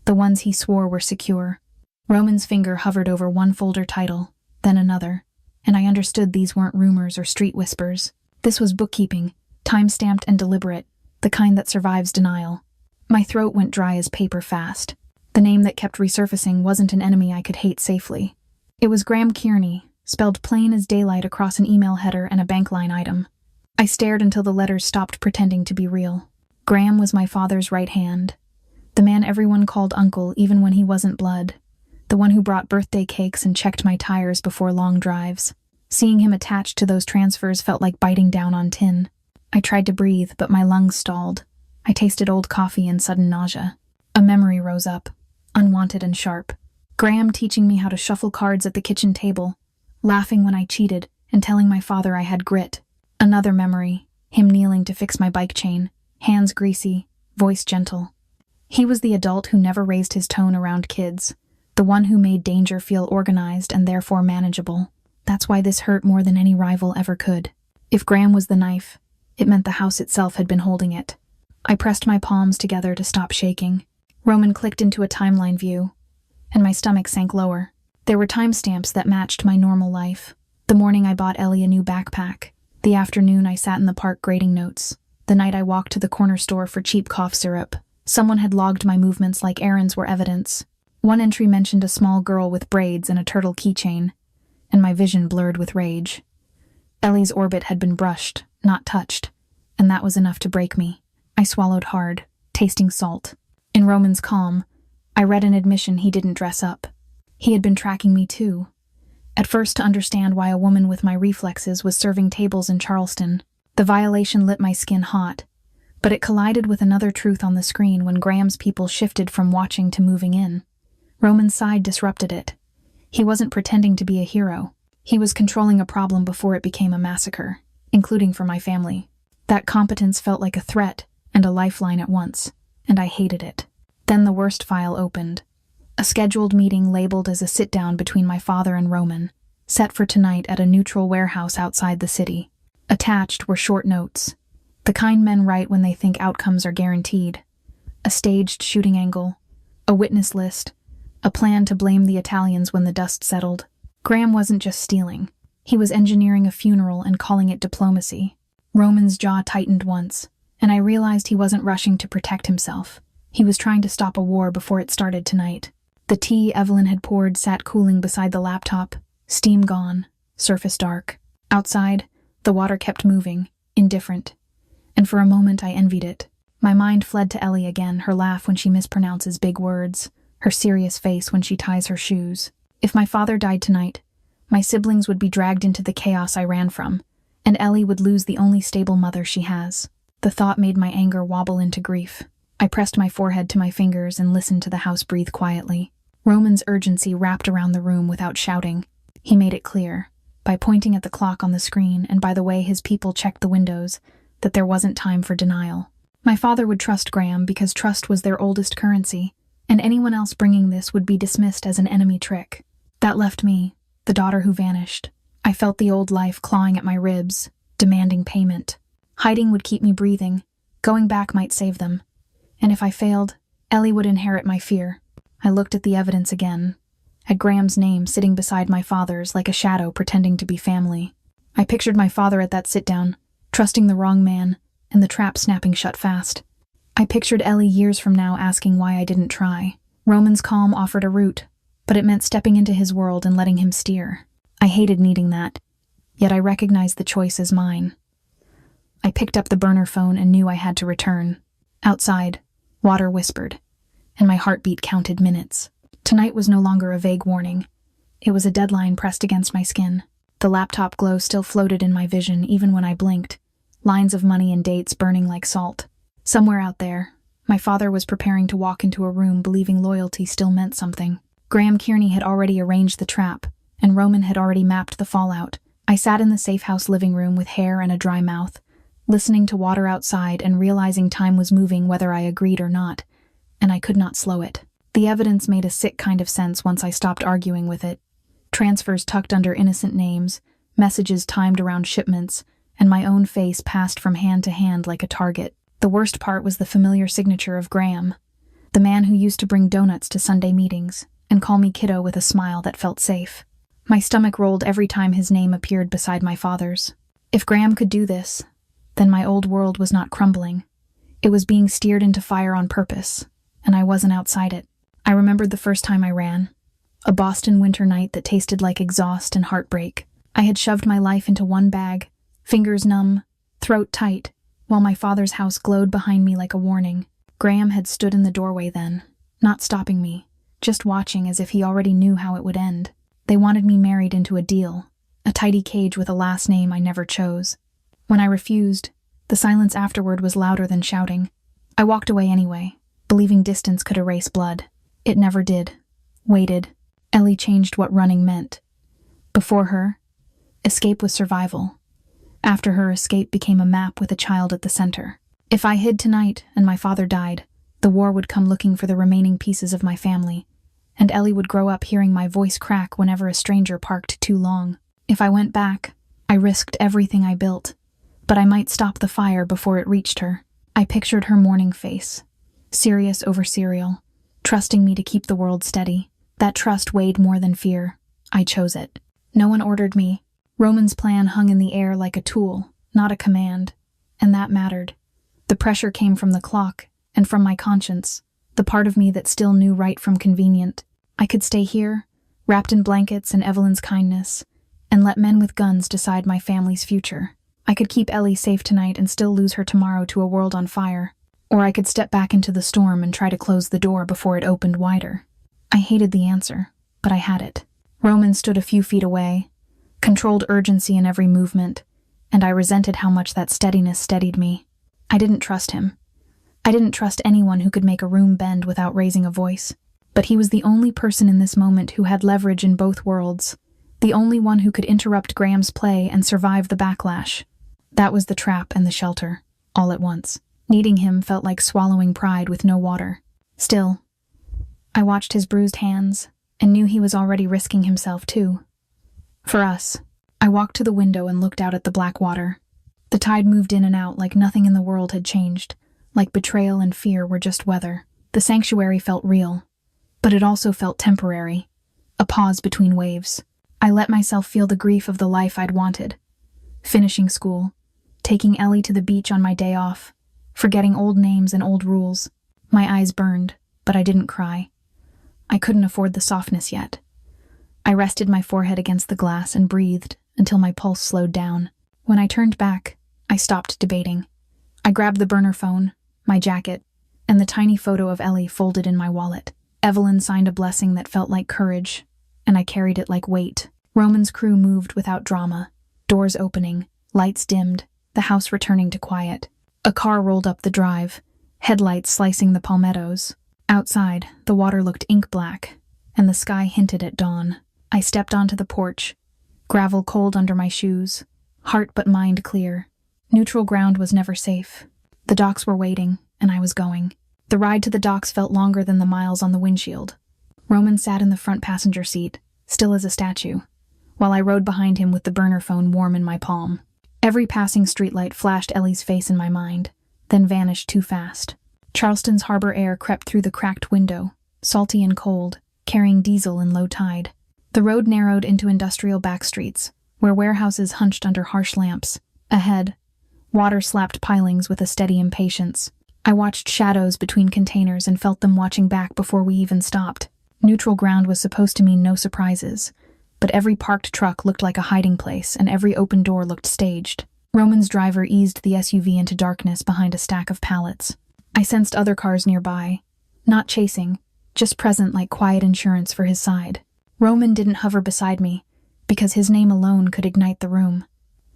the ones he swore were secure. Roman's finger hovered over one folder title, then another, and I understood these weren't rumors or street whispers. This was bookkeeping, time-stamped and deliberate, the kind that survives denial. My throat went dry as paper fast. The name that kept resurfacing wasn't an enemy I could hate safely. It was Graham Kearney, spelled plain as daylight across an email header and a bank line item. I stared until the letters stopped pretending to be real. Graham was my father's right hand. The man everyone called uncle even when he wasn't blood. The one who brought birthday cakes and checked my tires before long drives. Seeing him attached to those transfers felt like biting down on tin. I tried to breathe, but my lungs stalled. I tasted old coffee and sudden nausea. A memory rose up, unwanted and sharp. Graham teaching me how to shuffle cards at the kitchen table, laughing when I cheated, and telling my father I had grit. Another memory, him kneeling to fix my bike chain, hands greasy, voice gentle. He was the adult who never raised his tone around kids, the one who made danger feel organized and therefore manageable. That's why this hurt more than any rival ever could. If Graham was the knife, it meant the house itself had been holding it. I pressed my palms together to stop shaking. Roman clicked into a timeline view, and my stomach sank lower. There were timestamps that matched my normal life. The morning I bought Ellie a new backpack. The afternoon I sat in the park grading notes. The night I walked to the corner store for cheap cough syrup. Someone had logged my movements like errands were evidence. One entry mentioned a small girl with braids and a turtle keychain, and my vision blurred with rage. Ellie's orbit had been brushed, not touched, and that was enough to break me. I swallowed hard, tasting salt. In Roman's calm, I read an admission he didn't dress up. He had been tracking me too. At first to understand why a woman with my reflexes was serving tables in Charleston. The violation lit my skin hot, but it collided with another truth on the screen when Graham's people shifted from watching to moving in. Roman's side disrupted it. He wasn't pretending to be a hero. He was controlling a problem before it became a massacre, including for my family. That competence felt like a threat and a lifeline at once, and I hated it. Then the worst file opened. A scheduled meeting labeled as a sit-down between my father and Roman, set for tonight at a neutral warehouse outside the city. Attached were short notes, the kind men write when they think outcomes are guaranteed. A staged shooting angle, a witness list, a plan to blame the Italians when the dust settled. Graham wasn't just stealing. He was engineering a funeral and calling it diplomacy. Roman's jaw tightened once, and I realized he wasn't rushing to protect himself. He was trying to stop a war before it started tonight. The tea Evelyn had poured sat cooling beside the laptop, steam gone, surface dark. Outside, the water kept moving, indifferent, and for a moment I envied it. My mind fled to Ellie again, her laugh when she mispronounces big words, her serious face when she ties her shoes. If my father died tonight, my siblings would be dragged into the chaos I ran from, and Ellie would lose the only stable mother she has. The thought made my anger wobble into grief. I pressed my forehead to my fingers and listened to the house breathe quietly. Roman's urgency wrapped around the room without shouting. He made it clear, by pointing at the clock on the screen and by the way his people checked the windows, that there wasn't time for denial. My father would trust Graham because trust was their oldest currency, and anyone else bringing this would be dismissed as an enemy trick. That left me, the daughter who vanished. I felt the old life clawing at my ribs, demanding payment. Hiding would keep me breathing. Going back might save them. And if I failed, Ellie would inherit my fear. I looked at the evidence again, at Graham's name sitting beside my father's like a shadow pretending to be family. I pictured my father at that sit-down, trusting the wrong man, and the trap snapping shut fast. I pictured Ellie years from now asking why I didn't try. Roman's calm offered a route, but it meant stepping into his world and letting him steer. I hated needing that, yet I recognized the choice as mine. I picked up the burner phone and knew I had to return. Outside, water whispered, and my heartbeat counted minutes. Tonight was no longer a vague warning. It was a deadline pressed against my skin. The laptop glow still floated in my vision even when I blinked, lines of money and dates burning like salt. Somewhere out there, my father was preparing to walk into a room believing loyalty still meant something. Graham Kearney had already arranged the trap, and Roman had already mapped the fallout. I sat in the safe house living room with hair and a dry mouth, listening to water outside and realizing time was moving whether I agreed or not, and I could not slow it. The evidence made a sick kind of sense once I stopped arguing with it. Transfers tucked under innocent names, messages timed around shipments, and my own face passed from hand to hand like a target. The worst part was the familiar signature of Graham, the man who used to bring donuts to Sunday meetings and call me kiddo with a smile that felt safe. My stomach rolled every time his name appeared beside my father's. If Graham could do this, then my old world was not crumbling. It was being steered into fire on purpose, and I wasn't outside it. I remembered the first time I ran. A Boston winter night that tasted like exhaust and heartbreak. I had shoved my life into one bag, fingers numb, throat tight, while my father's house glowed behind me like a warning. Graham had stood in the doorway then, not stopping me, just watching as if he already knew how it would end. They wanted me married into a deal, a tidy cage with a last name I never chose. When I refused, the silence afterward was louder than shouting. I walked away anyway, believing distance could erase blood. It never did. Waited. Ellie changed what running meant. Before her, escape was survival. After her, escape became a map with a child at the center. If I hid tonight and my father died, the war would come looking for the remaining pieces of my family, and Ellie would grow up hearing my voice crack whenever a stranger parked too long. If I went back, I risked everything I built, but I might stop the fire before it reached her. I pictured her morning face, serious over cereal, trusting me to keep the world steady. That trust weighed more than fear. I chose it. No one ordered me. Roman's plan hung in the air like a tool, not a command, and that mattered. The pressure came from the clock and from my conscience, the part of me that still knew right from convenient. I could stay here, wrapped in blankets and Evelyn's kindness, and let men with guns decide my family's future. I could keep Ellie safe tonight and still lose her tomorrow to a world on fire, or I could step back into the storm and try to close the door before it opened wider. I hated the answer, but I had it. Roman stood a few feet away, controlled urgency in every movement, and I resented how much that steadiness steadied me. I didn't trust him. I didn't trust anyone who could make a room bend without raising a voice. But he was the only person in this moment who had leverage in both worlds, the only one who could interrupt Graham's play and survive the backlash. That was the trap and the shelter, all at once. Needing him felt like swallowing pride with no water. Still, I watched his bruised hands and knew he was already risking himself too. For us, I walked to the window and looked out at the black water. The tide moved in and out like nothing in the world had changed, like betrayal and fear were just weather. The sanctuary felt real, but it also felt temporary, a pause between waves. I let myself feel the grief of the life I'd wanted. Finishing school, taking Ellie to the beach on my day off, forgetting old names and old rules. My eyes burned, but I didn't cry. I couldn't afford the softness yet. I rested my forehead against the glass and breathed until my pulse slowed down. When I turned back, I stopped debating. I grabbed the burner phone, my jacket, and the tiny photo of Ellie folded in my wallet. Evelyn signed a blessing that felt like courage, and I carried it like weight. Roman's crew moved without drama, doors opening, lights dimmed, the house returning to quiet. A car rolled up the drive, headlights slicing the palmettos. Outside, the water looked ink black, and the sky hinted at dawn. I stepped onto the porch, gravel cold under my shoes, heart but mind clear. Neutral ground was never safe. The docks were waiting, and I was going. The ride to the docks felt longer than the miles on the windshield. Roman sat in the front passenger seat, still as a statue, while I rode behind him with the burner phone warm in my palm. Every passing streetlight flashed Ellie's face in my mind, then vanished too fast. Charleston's harbor air crept through the cracked window, salty and cold, carrying diesel in low tide. The road narrowed into industrial backstreets, where warehouses hunched under harsh lamps. Ahead, Water slapped pilings with a steady impatience. I watched shadows between containers and felt them watching back before we even stopped. Neutral ground was supposed to mean no surprises, but every parked truck looked like a hiding place and every open door looked staged. Roman's driver eased the SUV into darkness behind a stack of pallets. I sensed other cars nearby, not chasing, just present like quiet insurance for his side. Roman didn't hover beside me, because his name alone could ignite the room.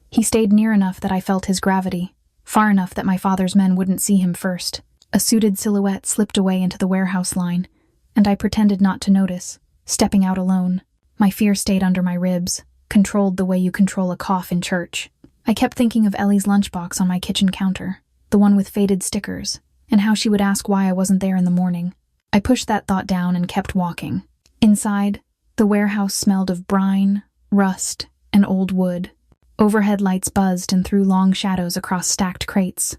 He stayed near enough that I felt his gravity, far enough that my father's men wouldn't see him first. A suited silhouette slipped away into the warehouse line, and I pretended not to notice, stepping out alone. My fear stayed under my ribs, controlled the way you control a cough in church. I kept thinking of Ellie's lunchbox on my kitchen counter, the one with faded stickers, and how she would ask why I wasn't there in the morning. I pushed that thought down and kept walking. Inside, the warehouse smelled of brine, rust, and old wood. Overhead lights buzzed and threw long shadows across stacked crates.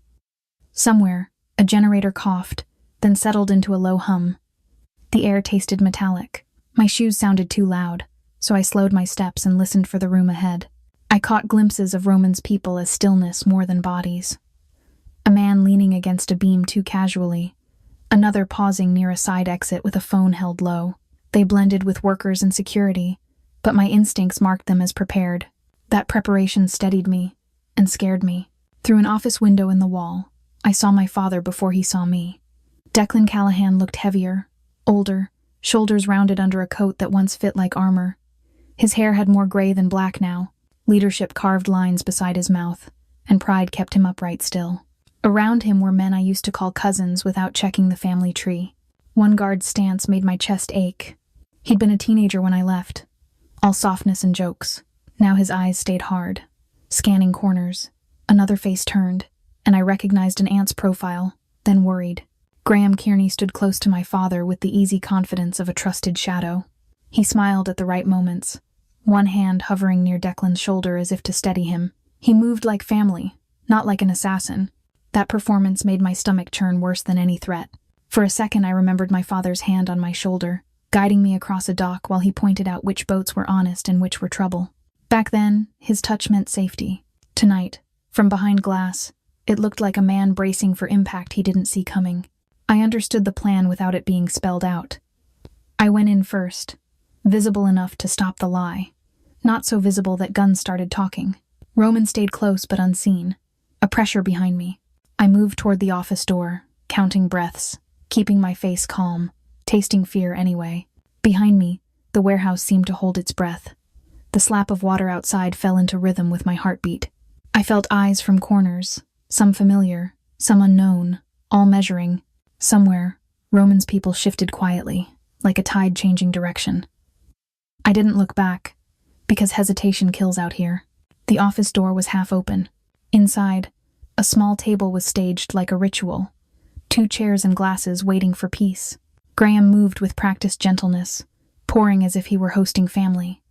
Somewhere, a generator coughed, then settled into a low hum. The air tasted metallic. My shoes sounded too loud, so I slowed my steps and listened for the room ahead. I caught glimpses of Roman's people as stillness more than bodies. A man leaning against a beam too casually, another pausing near a side exit with a phone held low. They blended with workers and security, but my instincts marked them as prepared. That preparation steadied me and scared me. Through an office window in the wall, I saw my father before he saw me. Declan Callahan looked heavier, older, shoulders rounded under a coat that once fit like armor. His hair had more gray than black now, leadership carved lines beside his mouth, and pride kept him upright still. Around him were men I used to call cousins without checking the family tree. One guard's stance made my chest ache. He'd been a teenager when I left, all softness and jokes. Now his eyes stayed hard, scanning corners. Another face turned, and I recognized an aunt's profile, then worried. Graham Kearney stood close to my father with the easy confidence of a trusted shadow. He smiled at the right moments, one hand hovering near Declan's shoulder as if to steady him. He moved like family, not like an assassin. That performance made my stomach churn worse than any threat. For a second I remembered my father's hand on my shoulder, guiding me across a dock while he pointed out which boats were honest and which were trouble. Back then, his touch meant safety. Tonight, from behind glass, it looked like a man bracing for impact he didn't see coming. I understood the plan without it being spelled out. I went in first, visible enough to stop the lie, not so visible that guns started talking. Roman stayed close but unseen, a pressure behind me. I moved toward the office door, counting breaths, keeping my face calm, tasting fear anyway. Behind me, the warehouse seemed to hold its breath. The slap of water outside fell into rhythm with my heartbeat. I felt eyes from corners, some familiar, some unknown, all measuring. Somewhere, Roman's people shifted quietly, like a tide changing direction. I didn't look back, because hesitation kills out here. The office door was half open. Inside, a small table was staged like a ritual, 2 chairs and glasses waiting for peace. Graham moved with practiced gentleness, pouring as if he were hosting family.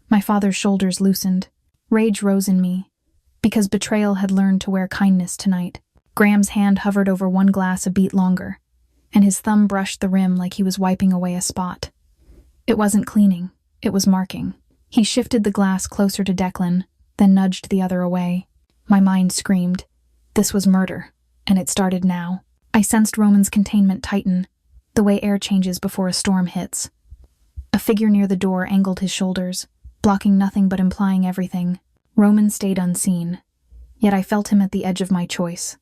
My father's shoulders loosened. Rage rose in me, because betrayal had learned to wear kindness tonight. Graham's hand hovered over one glass a beat longer, and his thumb brushed the rim like he was wiping away a spot. It wasn't cleaning, it was marking. He shifted the glass closer to Declan, then nudged the other away. My mind screamed. This was murder, and it started now. I sensed Roman's containment tighten, the way air changes before a storm hits. A figure near the door angled his shoulders, blocking nothing but implying everything. Roman stayed unseen, yet I felt him at the edge of my choice,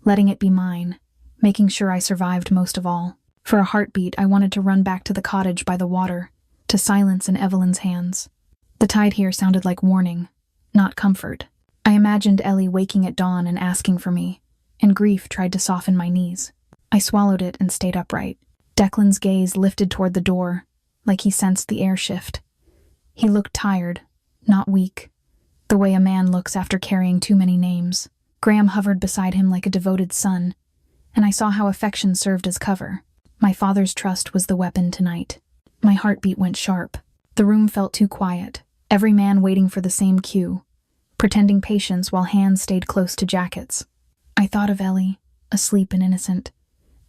letting it be mine, making sure I survived most of all. For a heartbeat, I wanted to run back to the cottage by the water, to silence in Evelyn's hands. The tide here sounded like warning, not comfort. I imagined Ellie waking at dawn and asking for me, and grief tried to soften my knees. I swallowed it and stayed upright. Declan's gaze lifted toward the door, like he sensed the air shift. He looked tired, not weak, the way a man looks after carrying too many names. Graham hovered beside him like a devoted son, and I saw how affection served as cover. My father's trust was the weapon tonight. My heartbeat went sharp. The room felt too quiet, every man waiting for the same cue, pretending patience while hands stayed close to jackets. I thought of Ellie, asleep and innocent,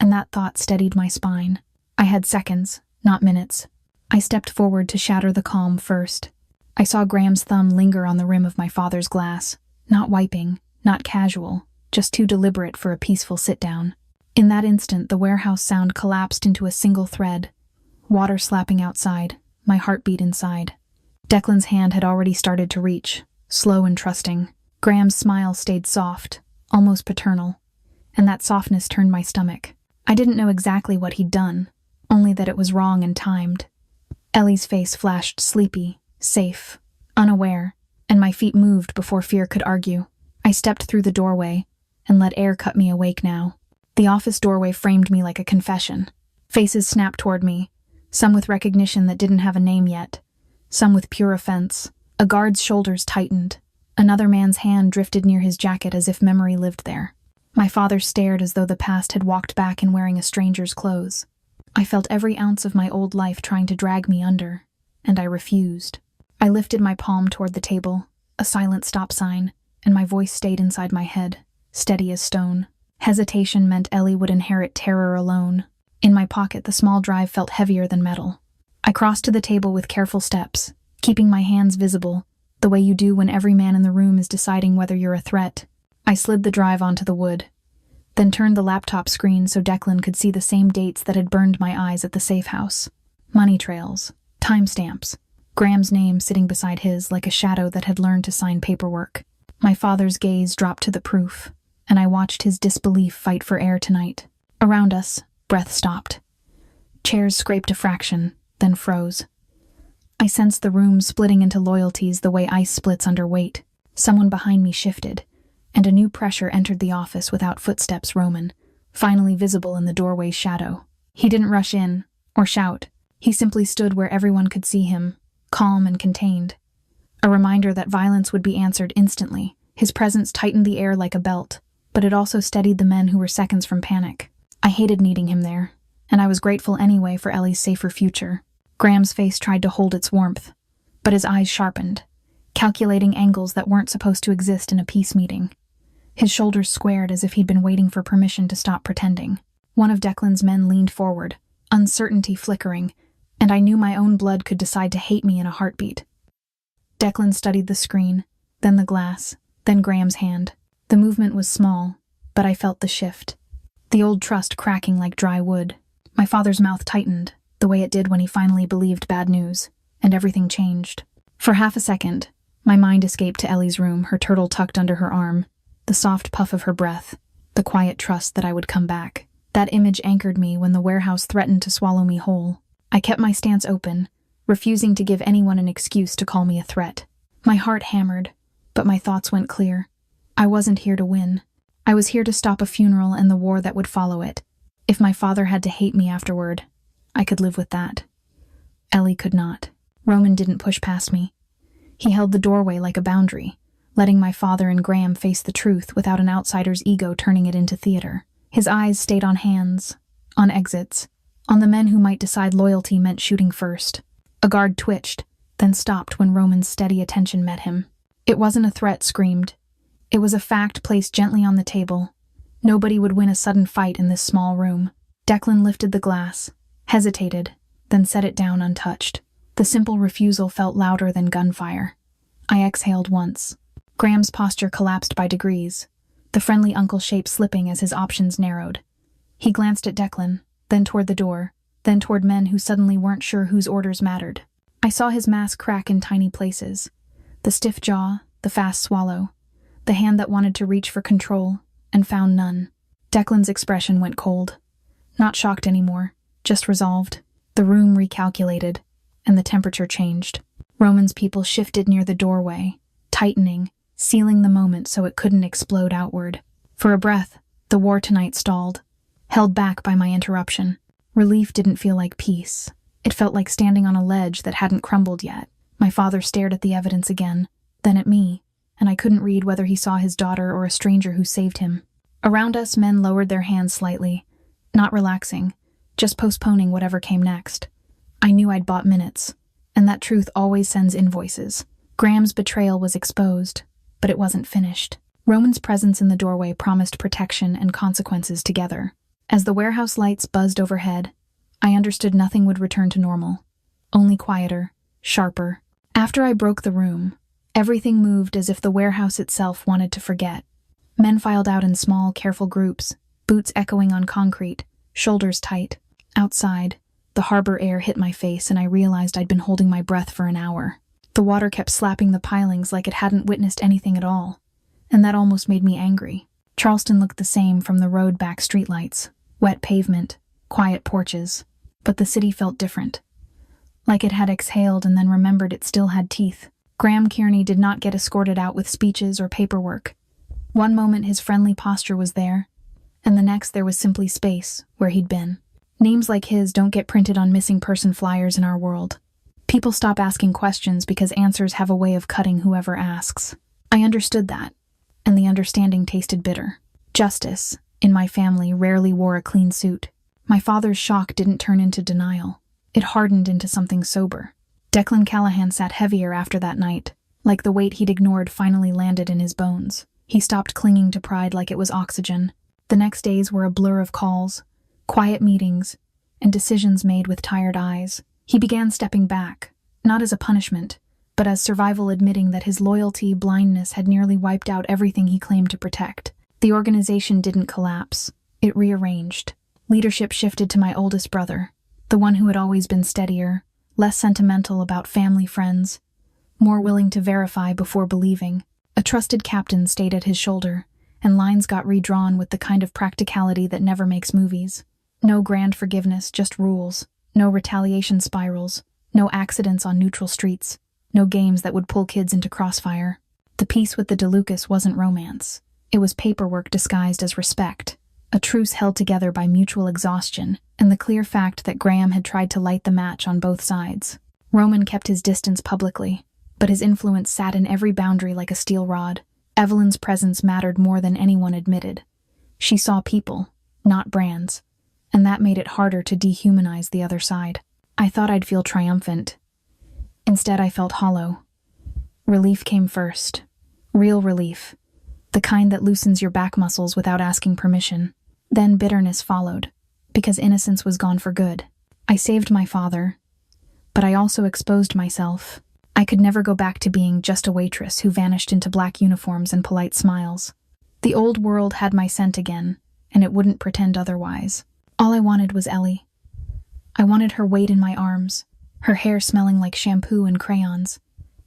and that thought steadied my spine. I had seconds, not minutes. I stepped forward to shatter the calm first. I saw Graham's thumb linger on the rim of my father's glass, not wiping, not casual, just too deliberate for a peaceful sit-down. In that instant, the warehouse sound collapsed into a single thread. Water slapping outside, my heartbeat inside. Declan's hand had already started to reach, slow and trusting. Graham's smile stayed soft, almost paternal, and that softness turned my stomach. I didn't know exactly what he'd done, only that it was wrong and timed. Ellie's face flashed sleepy, safe, unaware, and my feet moved before fear could argue. I stepped through the doorway and let air cut me awake now. The office doorway framed me like a confession. Faces snapped toward me, some with recognition that didn't have a name yet, some with pure offense. A guard's shoulders tightened. Another man's hand drifted near his jacket as if memory lived there. My father stared as though the past had walked back in wearing a stranger's clothes. I felt every ounce of my old life trying to drag me under, and I refused. I lifted my palm toward the table, a silent stop sign, and my voice stayed inside my head, steady as stone. Hesitation meant Ellie would inherit terror alone. In my pocket, the small drive felt heavier than metal. I crossed to the table with careful steps, keeping my hands visible, the way you do when every man in the room is deciding whether you're a threat. I slid the drive onto the wood, then turned the laptop screen so Declan could see the same dates that had burned my eyes at the safe house. Money trails, timestamps, Graham's name sitting beside his like a shadow that had learned to sign paperwork. My father's gaze dropped to the proof, and I watched his disbelief fight for air tonight. Around us, breath stopped. Chairs scraped a fraction, then froze. I sensed the room splitting into loyalties the way ice splits under weight. Someone behind me shifted, and a new pressure entered the office without footsteps. Roman, finally visible in the doorway's shadow. He didn't rush in, or shout. He simply stood where everyone could see him, calm and contained. A reminder that violence would be answered instantly. His presence tightened the air like a belt, but it also steadied the men who were seconds from panic. I hated needing him there, and I was grateful anyway for Ellie's safer future. Graham's face tried to hold its warmth, but his eyes sharpened, calculating angles that weren't supposed to exist in a peace meeting. His shoulders squared as if he'd been waiting for permission to stop pretending. One of Declan's men leaned forward, uncertainty flickering, and I knew my own blood could decide to hate me in a heartbeat. Declan studied the screen, then the glass, then Graham's hand. The movement was small, but I felt the shift. The old trust cracking like dry wood. My father's mouth tightened, the way it did when he finally believed bad news, and everything changed. For half a second, my mind escaped to Ellie's room, her turtle tucked under her arm, the soft puff of her breath, the quiet trust that I would come back. That image anchored me when the warehouse threatened to swallow me whole. I kept my stance open, refusing to give anyone an excuse to call me a threat. My heart hammered, but my thoughts went clear. I wasn't here to win. I was here to stop a funeral and the war that would follow it. If my father had to hate me afterward, I could live with that. Ellie could not. Roman didn't push past me. He held the doorway like a boundary, letting my father and Graham face the truth without an outsider's ego turning it into theater. His eyes stayed on hands, on exits, on the men who might decide loyalty meant shooting first. A guard twitched, then stopped when Roman's steady attention met him. It wasn't a threat screamed. It was a fact placed gently on the table. Nobody would win a sudden fight in this small room. Declan lifted the glass, hesitated, then set it down untouched. The simple refusal felt louder than gunfire. I exhaled once. Graham's posture collapsed by degrees, the friendly uncle shape slipping as his options narrowed. He glanced at Declan, then toward the door, then toward men who suddenly weren't sure whose orders mattered. I saw his mask crack in tiny places. The stiff jaw, the fast swallow, the hand that wanted to reach for control and found none. Declan's expression went cold. Not shocked anymore, just resolved. The room recalculated, and the temperature changed. Roman's people shifted near the doorway, tightening, sealing the moment so it couldn't explode outward. For a breath, the war tonight stalled, held back by my interruption. Relief didn't feel like peace. It felt like standing on a ledge that hadn't crumbled yet. My father stared at the evidence again, then at me, and I couldn't read whether he saw his daughter or a stranger who saved him. Around us, men lowered their hands slightly, not relaxing, just postponing whatever came next. I knew I'd bought minutes, and that truth always sends invoices. Graham's betrayal was exposed, but it wasn't finished. Roman's presence in the doorway promised protection and consequences together. As the warehouse lights buzzed overhead, I understood nothing would return to normal, only quieter, sharper. After I broke the room, everything moved as if the warehouse itself wanted to forget. Men filed out in small, careful groups, boots echoing on concrete, shoulders tight. Outside, the harbor air hit my face and I realized I'd been holding my breath for an hour. The water kept slapping the pilings like it hadn't witnessed anything at all, and that almost made me angry. Charleston looked the same from the road back streetlights, wet pavement, quiet porches, but the city felt different. Like it had exhaled and then remembered it still had teeth. Graham Kearney did not get escorted out with speeches or paperwork. One moment his friendly posture was there, and the next there was simply space where he'd been. Names like his don't get printed on missing person flyers in our world. People stop asking questions because answers have a way of cutting whoever asks. I understood that, and the understanding tasted bitter. Justice, in my family, rarely wore a clean suit. My father's shock didn't turn into denial. It hardened into something sober. Declan Callahan sat heavier after that night, like the weight he'd ignored finally landed in his bones. He stopped clinging to pride like it was oxygen. The next days were a blur of calls, quiet meetings, and decisions made with tired eyes. He began stepping back, not as a punishment, but as survival, admitting that his loyalty blindness had nearly wiped out everything he claimed to protect. The organization didn't collapse. It rearranged. Leadership shifted to my oldest brother, the one who had always been steadier, less sentimental about family friends, more willing to verify before believing. A trusted captain stayed at his shoulder, and lines got redrawn with the kind of practicality that never makes movies. No grand forgiveness, just rules. No retaliation spirals. No accidents on neutral streets. No games that would pull kids into crossfire. The peace with the DeLucas wasn't romance. It was paperwork disguised as respect. A truce held together by mutual exhaustion, and the clear fact that Graham had tried to light the match on both sides. Roman kept his distance publicly, but his influence sat in every boundary like a steel rod. Evelyn's presence mattered more than anyone admitted. She saw people, not brands, and that made it harder to dehumanize the other side. I thought I'd feel triumphant. Instead, I felt hollow. Relief came first. Real relief. The kind that loosens your back muscles without asking permission. Then bitterness followed, because innocence was gone for good. I saved my father, but I also exposed myself. I could never go back to being just a waitress who vanished into black uniforms and polite smiles. The old world had my scent again, and it wouldn't pretend otherwise. All I wanted was Ellie. I wanted her weight in my arms, her hair smelling like shampoo and crayons,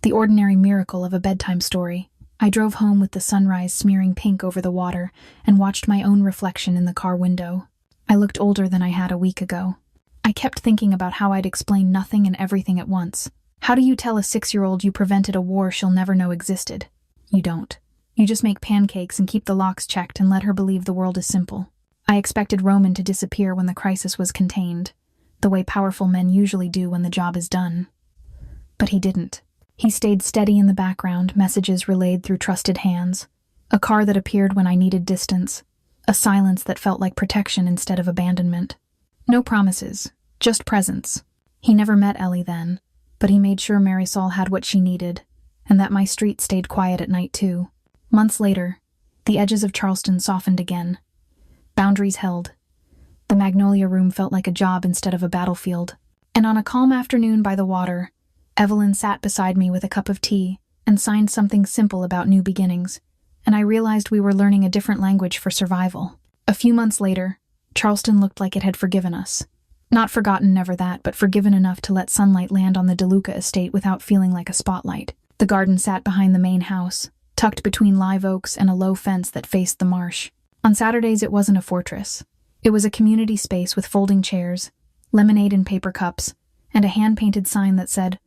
the ordinary miracle of a bedtime story. I drove home with the sunrise smearing pink over the water and watched my own reflection in the car window. I looked older than I had a week ago. I kept thinking about how I'd explain nothing and everything at once. How do you tell a 6-year-old you prevented a war she'll never know existed? You don't. You just make pancakes and keep the locks checked and let her believe the world is simple. I expected Roman to disappear when the crisis was contained, the way powerful men usually do when the job is done. But he didn't. He stayed steady in the background, messages relayed through trusted hands, a car that appeared when I needed distance, a silence that felt like protection instead of abandonment. No promises, just presence. He never met Ellie then, but he made sure Marisol had what she needed, and that my street stayed quiet at night too. Months later, the edges of Charleston softened again. Boundaries held. The Magnolia Room felt like a job instead of a battlefield. And on a calm afternoon by the water, Evelyn sat beside me with a cup of tea and signed something simple about new beginnings, and I realized we were learning a different language for survival. A few months later, Charleston looked like it had forgiven us. Not forgotten, never that, but forgiven enough to let sunlight land on the DeLuca estate without feeling like a spotlight. The garden sat behind the main house, tucked between live oaks and a low fence that faced the marsh. On Saturdays, it wasn't a fortress. It was a community space with folding chairs, lemonade in paper cups, and a hand-painted sign that said,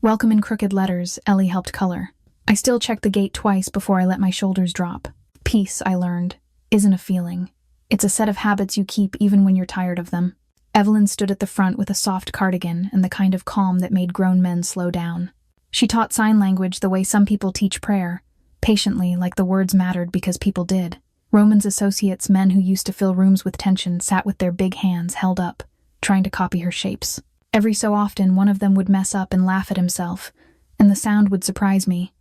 "Welcome in crooked letters," Ellie helped color. I still checked the gate twice before I let my shoulders drop. Peace, I learned, isn't a feeling. It's a set of habits you keep even when you're tired of them. Evelyn stood at the front with a soft cardigan and the kind of calm that made grown men slow down. She taught sign language the way some people teach prayer, patiently, like the words mattered because people did. Roman's associates, men who used to fill rooms with tension, sat with their big hands held up, trying to copy her shapes. Every so often, one of them would mess up and laugh at himself, and the sound would surprise me.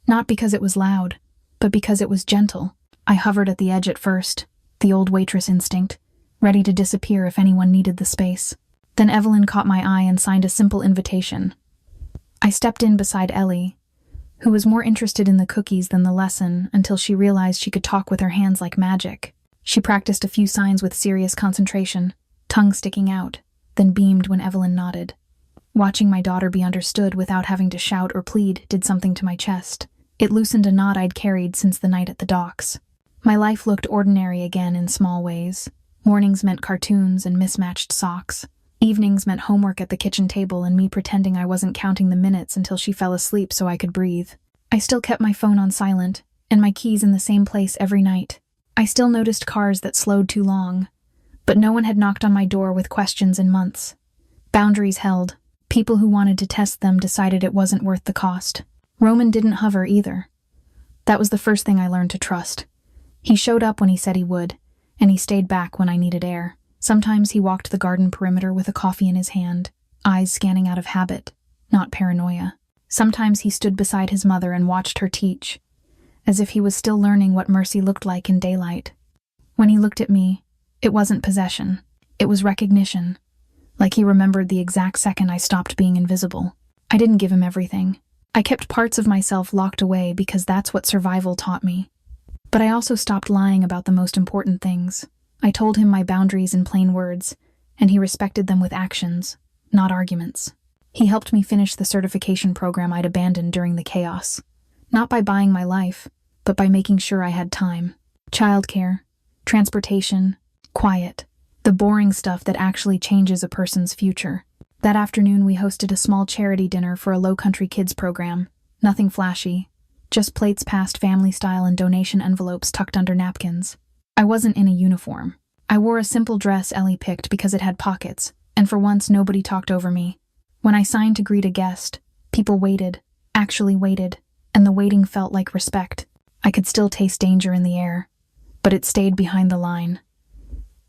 Not because it was loud, but because it was gentle. I hovered at the edge at first, the old waitress instinct, ready to disappear if anyone needed the space. Then Evelyn caught my eye and signed a simple invitation. I stepped in beside Ellie, who was more interested in the cookies than the lesson until she realized she could talk with her hands like magic. She practiced a few signs with serious concentration, tongue sticking out, then beamed when Evelyn nodded. Watching my daughter be understood without having to shout or plead did something to my chest. It loosened a knot I'd carried since the night at the docks. My life looked ordinary again in small ways. Mornings meant cartoons and mismatched socks. Evenings meant homework at the kitchen table and me pretending I wasn't counting the minutes until she fell asleep so I could breathe. I still kept my phone on silent, and my keys in the same place every night. I still noticed cars that slowed too long, but no one had knocked on my door with questions in months. Boundaries held. People who wanted to test them decided it wasn't worth the cost. Roman didn't hover either. That was the first thing I learned to trust. He showed up when he said he would, and he stayed back when I needed air. Sometimes he walked the garden perimeter with a coffee in his hand, eyes scanning out of habit, not paranoia. Sometimes he stood beside his mother and watched her teach, as if he was still learning what mercy looked like in daylight. When he looked at me, it wasn't possession. It was recognition, like he remembered the exact second I stopped being invisible. I didn't give him everything. I kept parts of myself locked away because that's what survival taught me. But I also stopped lying about the most important things. I told him my boundaries in plain words, and he respected them with actions, not arguments. He helped me finish the certification program I'd abandoned during the chaos. Not by buying my life, but by making sure I had time. Childcare, transportation, quiet. The boring stuff that actually changes a person's future. That afternoon we hosted a small charity dinner for a low-country kids program. Nothing flashy. Just plates passed family style and donation envelopes tucked under napkins. I wasn't in a uniform. I wore a simple dress Ellie picked because it had pockets, and for once nobody talked over me. When I signed to greet a guest, people waited, actually waited, and the waiting felt like respect. I could still taste danger in the air, but it stayed behind the line.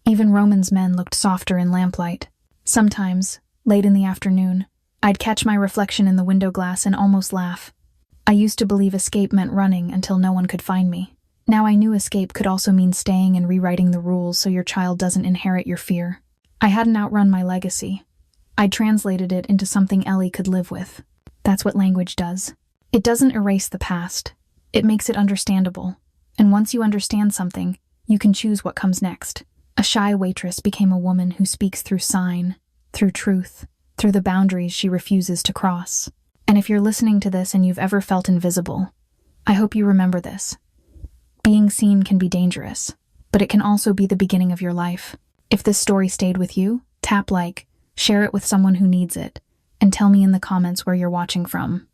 Even Roman's men looked softer in lamplight. Sometimes, late in the afternoon, I'd catch my reflection in the window glass and almost laugh. I used to believe escape meant running until no one could find me. Now I knew escape could also mean staying and rewriting the rules so your child doesn't inherit your fear. I hadn't outrun my legacy. I'd translated it into something Ellie could live with. That's what language does. It doesn't erase the past. It makes it understandable. And once you understand something, you can choose what comes next. A shy waitress became a woman who speaks through sign, through truth, through the boundaries she refuses to cross. And if you're listening to this and you've ever felt invisible, I hope you remember this. Being seen can be dangerous, but it can also be the beginning of your life. If this story stayed with you, tap like, share it with someone who needs it, and tell me in the comments where you're watching from.